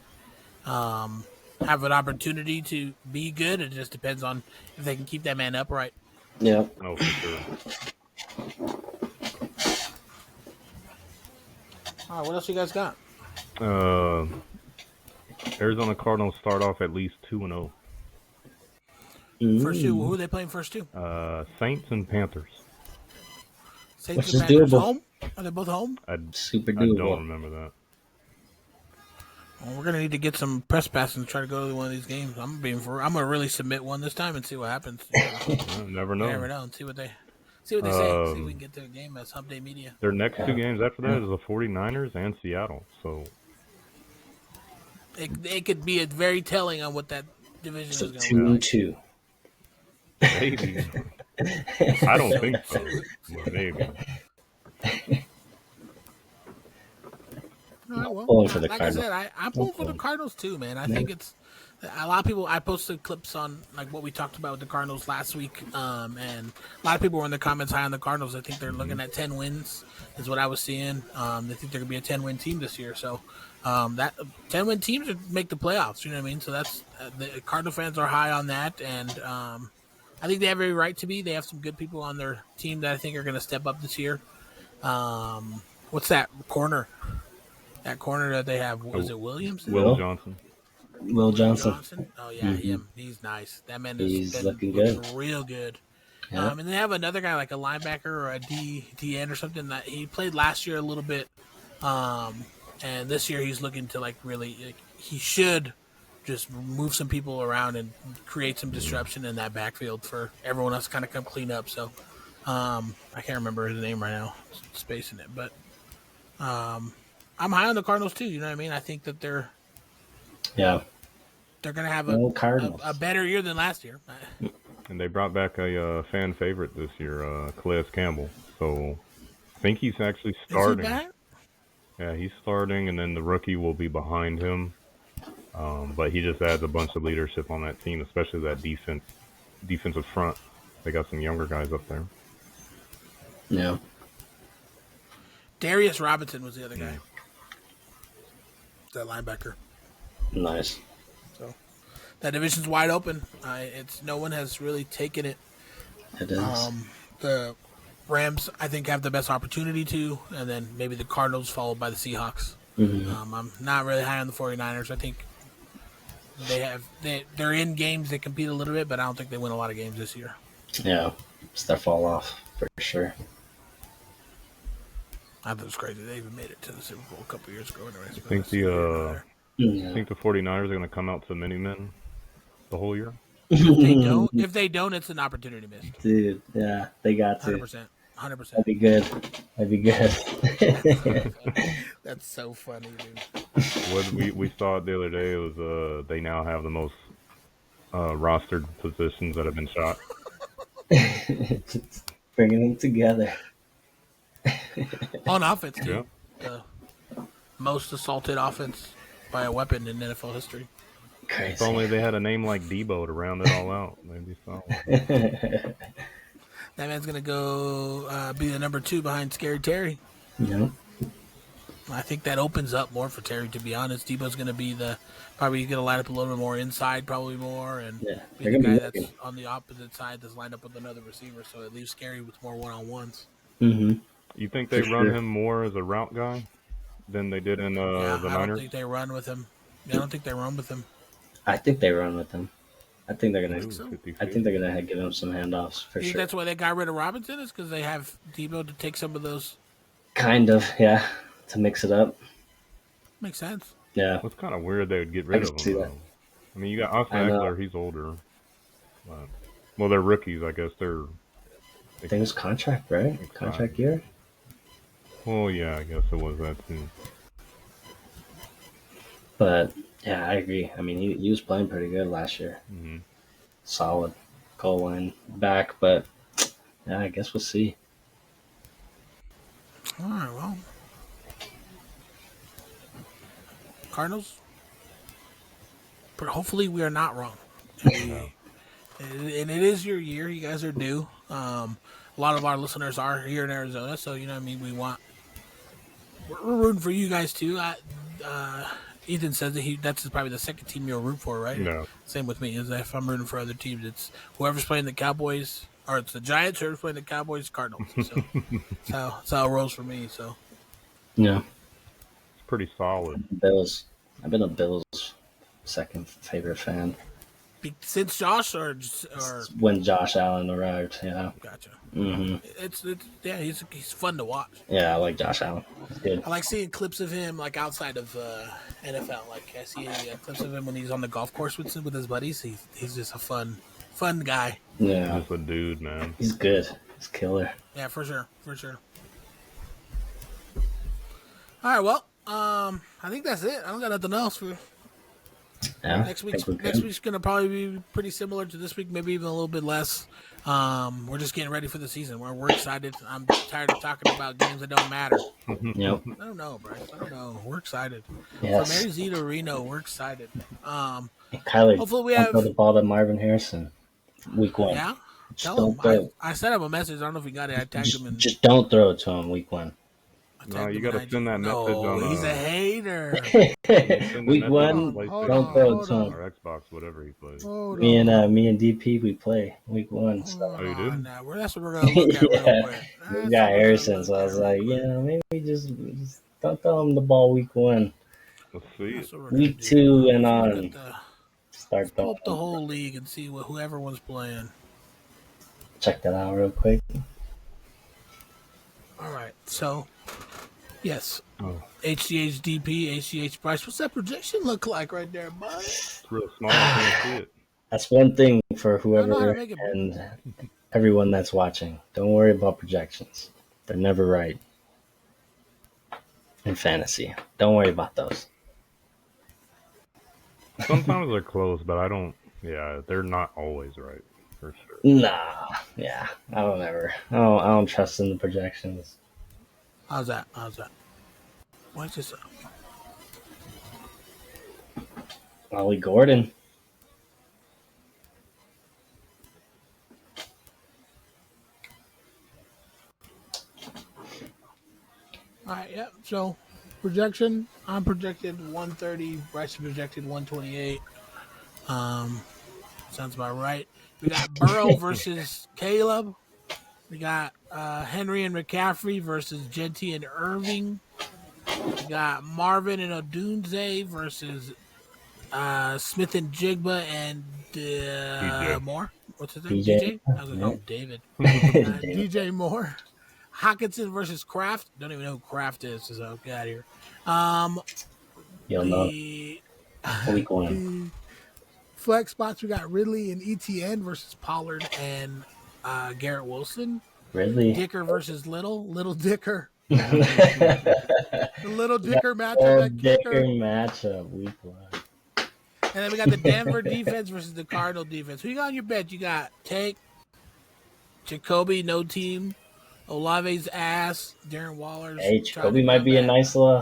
have an opportunity to be good. It just depends on if they can keep that man upright. Yep. Oh, for sure. All right, what else you guys got? Arizona Cardinals start off at least 2-0. First two, who are they playing first two? Saints and Panthers. Saints Which and is Panthers doable. home? Are they both home? Super I doable. don't remember that. Well, we're gonna need to get some press passes and try to go to one of these games. I'm gonna really submit one this time and see what happens. Never know. You never know. And see what they say. See if we can get to a game as Humpday Media. Their next 2 games after that is the 49ers and Seattle. So It could be a very telling on what that division So is going to look 2-2. maybe. I don't think so. But maybe. All right, well, Pulling for the like Cardinals. I said, I'm pulling for the Cardinals too, man. I think it's a lot of people. I posted clips on like what we talked about with the Cardinals last week, and a lot of people were in the comments high on the Cardinals. I think they're looking at 10 wins, is what I was seeing. They think they're gonna be a 10-win team this year. So that 10-win teams would make the playoffs. You know what I mean? So that's the Cardinal fans are high on that, and I think they have every right to be. They have some good people on their team that I think are going to step up this year. What's that corner? That corner that they have, was it Williamson? Will Johnson. Will Johnson. Oh, yeah, him. He's nice. That man He's is looking looking good. real good. Yeah. And they have another guy, like a linebacker or a DN or something, that he played last year a little bit. And this year he's looking to, like, really, like, he should just move some people around and create some disruption in that backfield for everyone else to kind of come clean up. So I can't remember his name right now, spacing it. But I'm high on the Cardinals too. You know what I mean? I think that they're going to have a better year than last year. And they brought back a fan favorite this year, Calais Campbell. So I think he's actually starting. Is he back? Yeah, he's starting, and then the rookie will be behind him. But he just adds a bunch of leadership on that team, especially that defensive front. They got some younger guys up there. Yeah. Darius Robinson was the other guy. That linebacker. Nice. So that division's wide open. It's no one has really taken it. It is. The Rams, I think, have the best opportunity to, and then maybe the Cardinals, followed by the Seahawks. Mm-hmm. I'm not really high on the 49ers. I think they're in games. They compete a little bit, but I don't think they win a lot of games this year. Yeah. It's their fall off for sure. I thought it was crazy. They even made it to the Super Bowl a couple years ago. Anyways, I think the 49ers are going to come out to mini-men the whole year. If they don't, it's an opportunity missed. Dude, yeah, they got to. 100%. That'd be good. That'd be good. That's so funny, dude. What we saw it the other day was they now have the most rostered positions that have been shot. Bringing them together. On offense, too. Yeah. The most assaulted offense by a weapon in NFL history. Crazy. If only they had a name like Debo to round it all out. Maybe so. That man's going to go be the number 2 behind Scary Terry. Yeah. I think that opens up more for Terry, to be honest. Debo's going to be probably going to line up a little bit more inside, probably more, and be the guy that's on the opposite side that's lined up with another receiver, so it leaves Scary with more one-on-ones. Mm-hmm. You think they run him more as a route guy than they did in the Niners? I don't think they run with him. I don't think they run with him. I think they run with him. I think they're I gonna. think so. 50 I think they're gonna give him some handoffs for You think sure. that's why they got rid of Robinson? Is because they have Debo to take some of those? Kind of, yeah. To mix it up. Makes sense. Yeah, Well, it's kind of weird they would get I rid can of him see that. though. I mean, you got Austin I know. Eckler. He's older. But, well, they're rookies. I guess they're. I think it was contract, right? Contract year. Well, yeah, I guess it was that too. But yeah, I agree. I mean, he was playing pretty good last year. Hmm. Solid goal line back, but yeah, I guess we'll see. All right. Well, Cardinals. But hopefully we are not wrong. And it is your year. You guys are due. A lot of our listeners are here in Arizona, so you know what I mean. We're rooting for you guys too. Ethan says that's probably the second team you'll root for, right? No. Same with me. Is that if I'm rooting for other teams, it's whoever's playing the Cowboys, or it's the Giants, whoever's playing the Cowboys, Cardinals. So that's how it rolls for me. So Yeah, It's pretty solid. Bills. I've been a Bills second favorite fan since Josh or when Josh Allen arrived. Yeah. gotcha. Hmm. It's yeah, he's fun to watch. Yeah, I like Josh Allen. It's good. I like seeing clips of him like outside of NFL. Like I see clips of him when he's on the golf course with his buddies. He's just a fun guy. Yeah, Just a dude, man. he's good. He's killer. Yeah, for sure. All right, well, I think that's it. I don't got nothing else for Yeah. next I think we're next good. week's gonna probably be pretty similar to this week, maybe even a little bit less. We're just getting ready for the season. We're excited. I'm tired of talking about games that don't matter. Yep. I don't know, Bryce. I don't know. We're excited. Yes. From Arizona to Reno, we're excited. And Kyler, Hopefully we don't have. throw the ball to Marvin Harrison. Week 1. Yeah, Just tell don't him. throw. I sent him a message. I don't know if he got it. I tagged him and Just don't throw it to him week 1. No, you got to send that message on. He's a hater. Send the Week message 1, on PlayStation don't throw it to him. or Xbox, whatever he plays. Me and DP, we play week 1. So. Oh, you did? That's what we're gonna look at real Yeah. quick. We That's got what we're Harrison, gonna so I look was at like, real quick. maybe just don't throw him the ball week 1. Let's see That's it. what we're gonna Week do. 2 and Look on, at start pull throwing. up the whole league and see who everyone's playing. Check that out real quick. All right, so yes, Oh, HDHDP, HDH Price. What's that projection look like right there, bud? it's real small. I can't see it. That's one thing for I don't know how to whoever make it big. and everyone that's watching. Don't worry about projections. They're never right. In fantasy. Don't worry about those. Sometimes they're close, but I don't. Yeah, they're not always right, for sure. Nah. Yeah. I don't trust in the projections. How's that? What's this? Ollie Gordon. All right, yeah. So projection, I'm projected 130. Bryce projected 128. Sounds about right. We got Burrow versus Caleb. We got Henry and McCaffrey versus Genty and Irving. We got Marvin and Odunze versus Smith and Jigba and DJ. Moore. What's his name? DJ? I was like, oh, David. DJ Moore. Hawkinson versus Kraft. Don't even know who Kraft is, so get out of here. You'll know The week 1. flex spots, we got Ridley and ETN versus Pollard and Garrett Wilson. Ridley. Dicker versus Little Dicker. The Little Dicker matchup at Dicker kicker. matchup week 1. And then we got the Denver defense versus the Cardinal defense. Who you got on your bet? You got Tank, Jacoby, no team, Olave's ass, Darren Waller's. Hey, Jacoby might be a nice little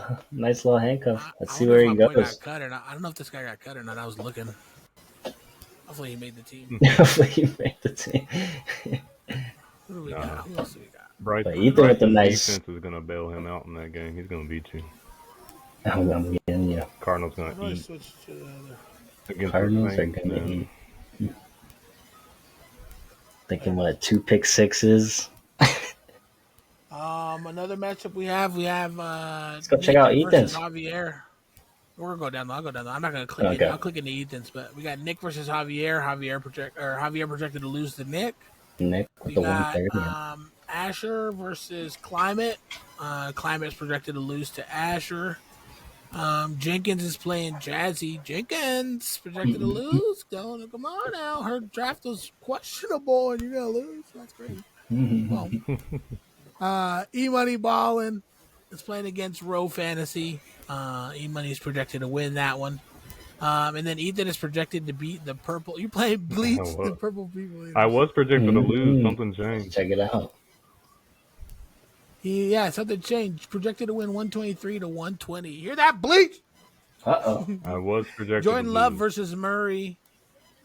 handcuff. Let's see where he goes. Got cut I don't know if this guy got cut or not. I was looking. Hopefully he made the team. Hopefully he made the team. Who do we got? Who else do we got? Bryce, But Ethan with the Bryce's nice- defense is gonna bail him out in that game. He's gonna beat you. I'm getting you. Cardinals How do gonna I eat switch to the other? against Cardinals the are Saints. gonna man. eat. Thinking what, 2 pick sixes? Another matchup we have. Let's go check out Nathan versus Ethan's. Javier. We're gonna go down. I'll go down. I'm not gonna click Okay. it. I'll click into Ethan's. But we got Nick versus Javier. Javier projected to lose to Nick. Nick with We the got 130. Asher versus Climate. Climate's projected to lose to Asher. Jenkins is playing Jazzy. Jenkins projected to lose. Come on now. Her draft was questionable, and you're gonna lose. That's crazy. Well, E-Money Ballin is playing against Row Fantasy. E-Money's projected to win that one. And then Ethan is projected to beat the purple. You play Bleach, the purple people. I was projected to lose. Something changed. Check it out. Yeah, something changed. Projected to win 123 to 120. Hear that, Bleach? Uh-oh. I was projected Jordan to Love lose. versus Murray.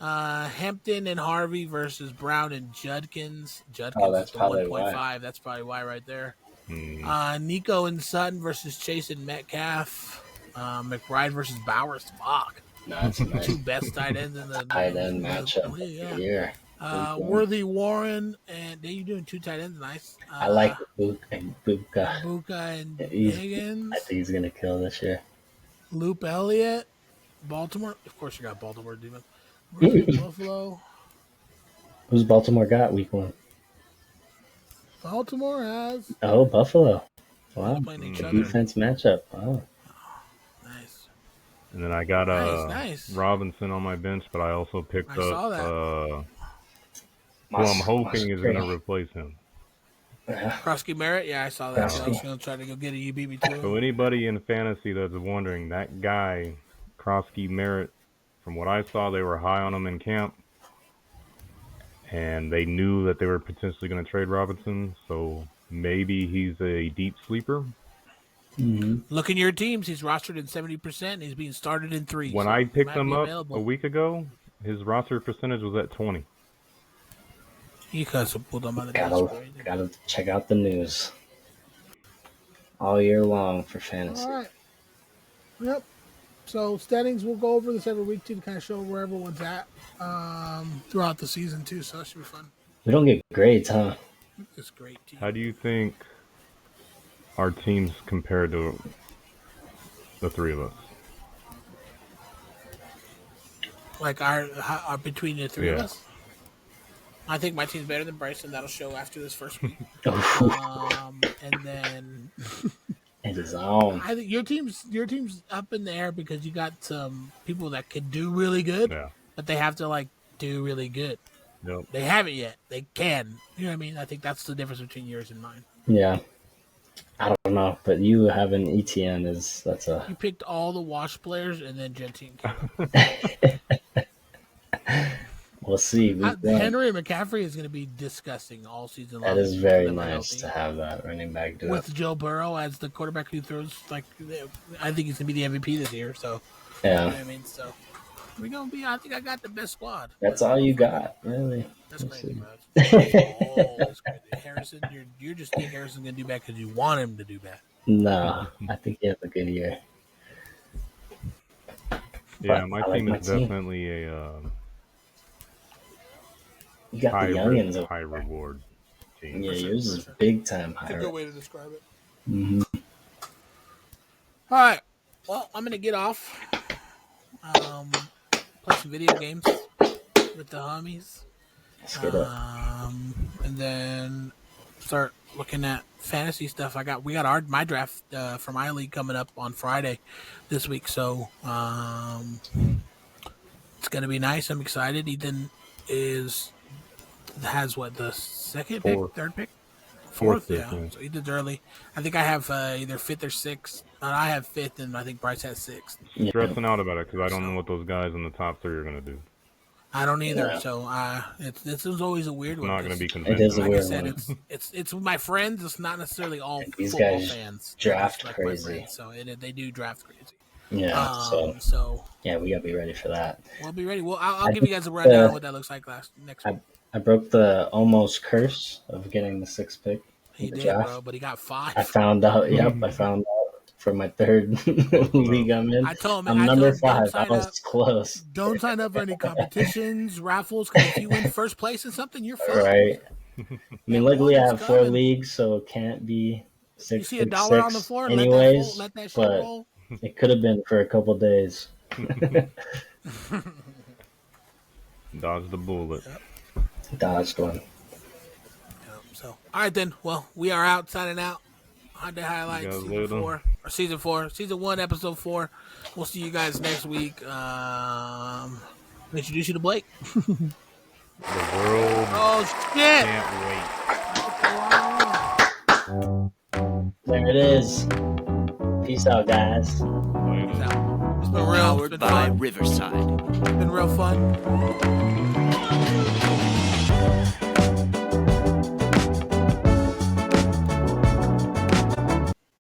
Hampton and Harvey versus Brown and Judkins. Judkins that's is the probably 1.5. why. That's probably why right there. Hmm. Nico and Sutton versus Chase and Metcalf. McBride versus Bowers. Fuck. No, that's a nice Two best tight ends in the tight end matchup of yeah. the year. Worthy Warren and you doing two tight ends. Nice. I like Buka and Buka. Buka and He's- Higgins. I think he's gonna kill this year. Loop Elliott. Baltimore. Of course, you got Baltimore demon. Versus Buffalo. Who's Baltimore got week 1? Baltimore has Oh, Buffalo. Wow. playing each Good other. defense matchup. Wow. Nice. And then I got Nice. Robinson on my bench, but I also picked I saw up who I'm hoping is going to replace him. Krosky Merritt. Yeah, I saw that. Krosky. I was going to try to go get it. You beat me to So it. anybody in fantasy that's wondering, that guy, Krosky Merritt, from what I saw, they were high on him in camp. And they knew that they were potentially going to trade Robinson. So maybe he's a deep sleeper. Look in your teams. He's rostered in 70%. He's being started in 3. When so I he picked might him be up available. a week ago, his roster percentage was at 20. You could have pulled him out of the Gotta check out the news all year long for fantasy. All right. Yep. So standings, we'll go over this every week too to kind of show where everyone's at throughout the season too. So that should be fun. We don't get grades, huh? It's great. Team. How do you think our teams compare to the three of us? Like our between the three of Yeah. us. I think my team's better than Bryson. That'll show after this first week. And then It is on. I think your team's up in the air because you got some people that could do really good, Yeah. but they have to like do really good. Yep. They haven't yet. They can. You know what I mean? I think that's the difference between yours and mine. Yeah. I don't know, but you having ETN that's a You picked all the Wash players and then Gentine. we'll see. Henry McCaffrey is going to be disgusting all season long. That is very If they're nice healthy. to have that running back do it. With Joe Burrow as the quarterback who throws like, I think he's going to be the MVP this year. So you know what Yeah. I mean, so we're going to be. I think I got the best squad. That's all you got, really. That's Let's crazy, see. bro. That's crazy. Harrison, you're just think Harrison's going to do bad because you want him to do bad. No, I think he has a good year. Yeah, But my I like team my is team. definitely a You got high the youngins risk, over high there. reward team. Yeah, yours is big time That's a higher. good way to describe it. Mm-hmm. All right. Well, I'm going to get off. Play some video games with the homies. Let's get it. And then start looking at fantasy stuff. We got my draft for my league coming up on Friday this week, so it's gonna be nice. I'm excited. Ethan has what, the second Fourth. pick, third pick, Fourth yeah. pick, yeah. So Ethan's early. I think I have either fifth or sixth. I have fifth, and I think Bryce has sixth. Yeah. Stressing out about it because I don't know what those guys in the top three are going to do. I don't either. Yeah. So this is always a weird It's one. not going to be It convincing. is a Like I weird said, one. it's with my friends. It's not necessarily all These football guys fans. draft It's like my crazy. friends, so they do draft crazy. Yeah, So yeah, we gotta be ready for that. we'll be ready. Well, I'll I give you guys a think, rundown of what that looks like next week. I broke the almost curse of getting the sixth pick. He in the did, draft. bro, but he got 5. I found out. Yep, I found out for my third league I'm in. I told him, I'm I told number him, don't 5. I sign was up. close. Don't sign up for any competitions, raffles, because if you win first place in something, you're fucked. Right. I mean, luckily I It's have 4 coming. leagues, so it can't be 6. You see a pick dollar 6 on the floor, anyways. let that shit but roll. It could have been for a couple days. Dodge the bullet. Yep. Dodged one. So, all right then. Well, we are out, signing out. Humpday You Highlights, guys season later. 4 or season 4, season 1, episode 4. We'll see you guys next week. Introduce you to Blake. The world Oh shit! can't There it is. Peace out, guys. wait. It's been real. It's Powered been by fun. Riverside. It's been real fun.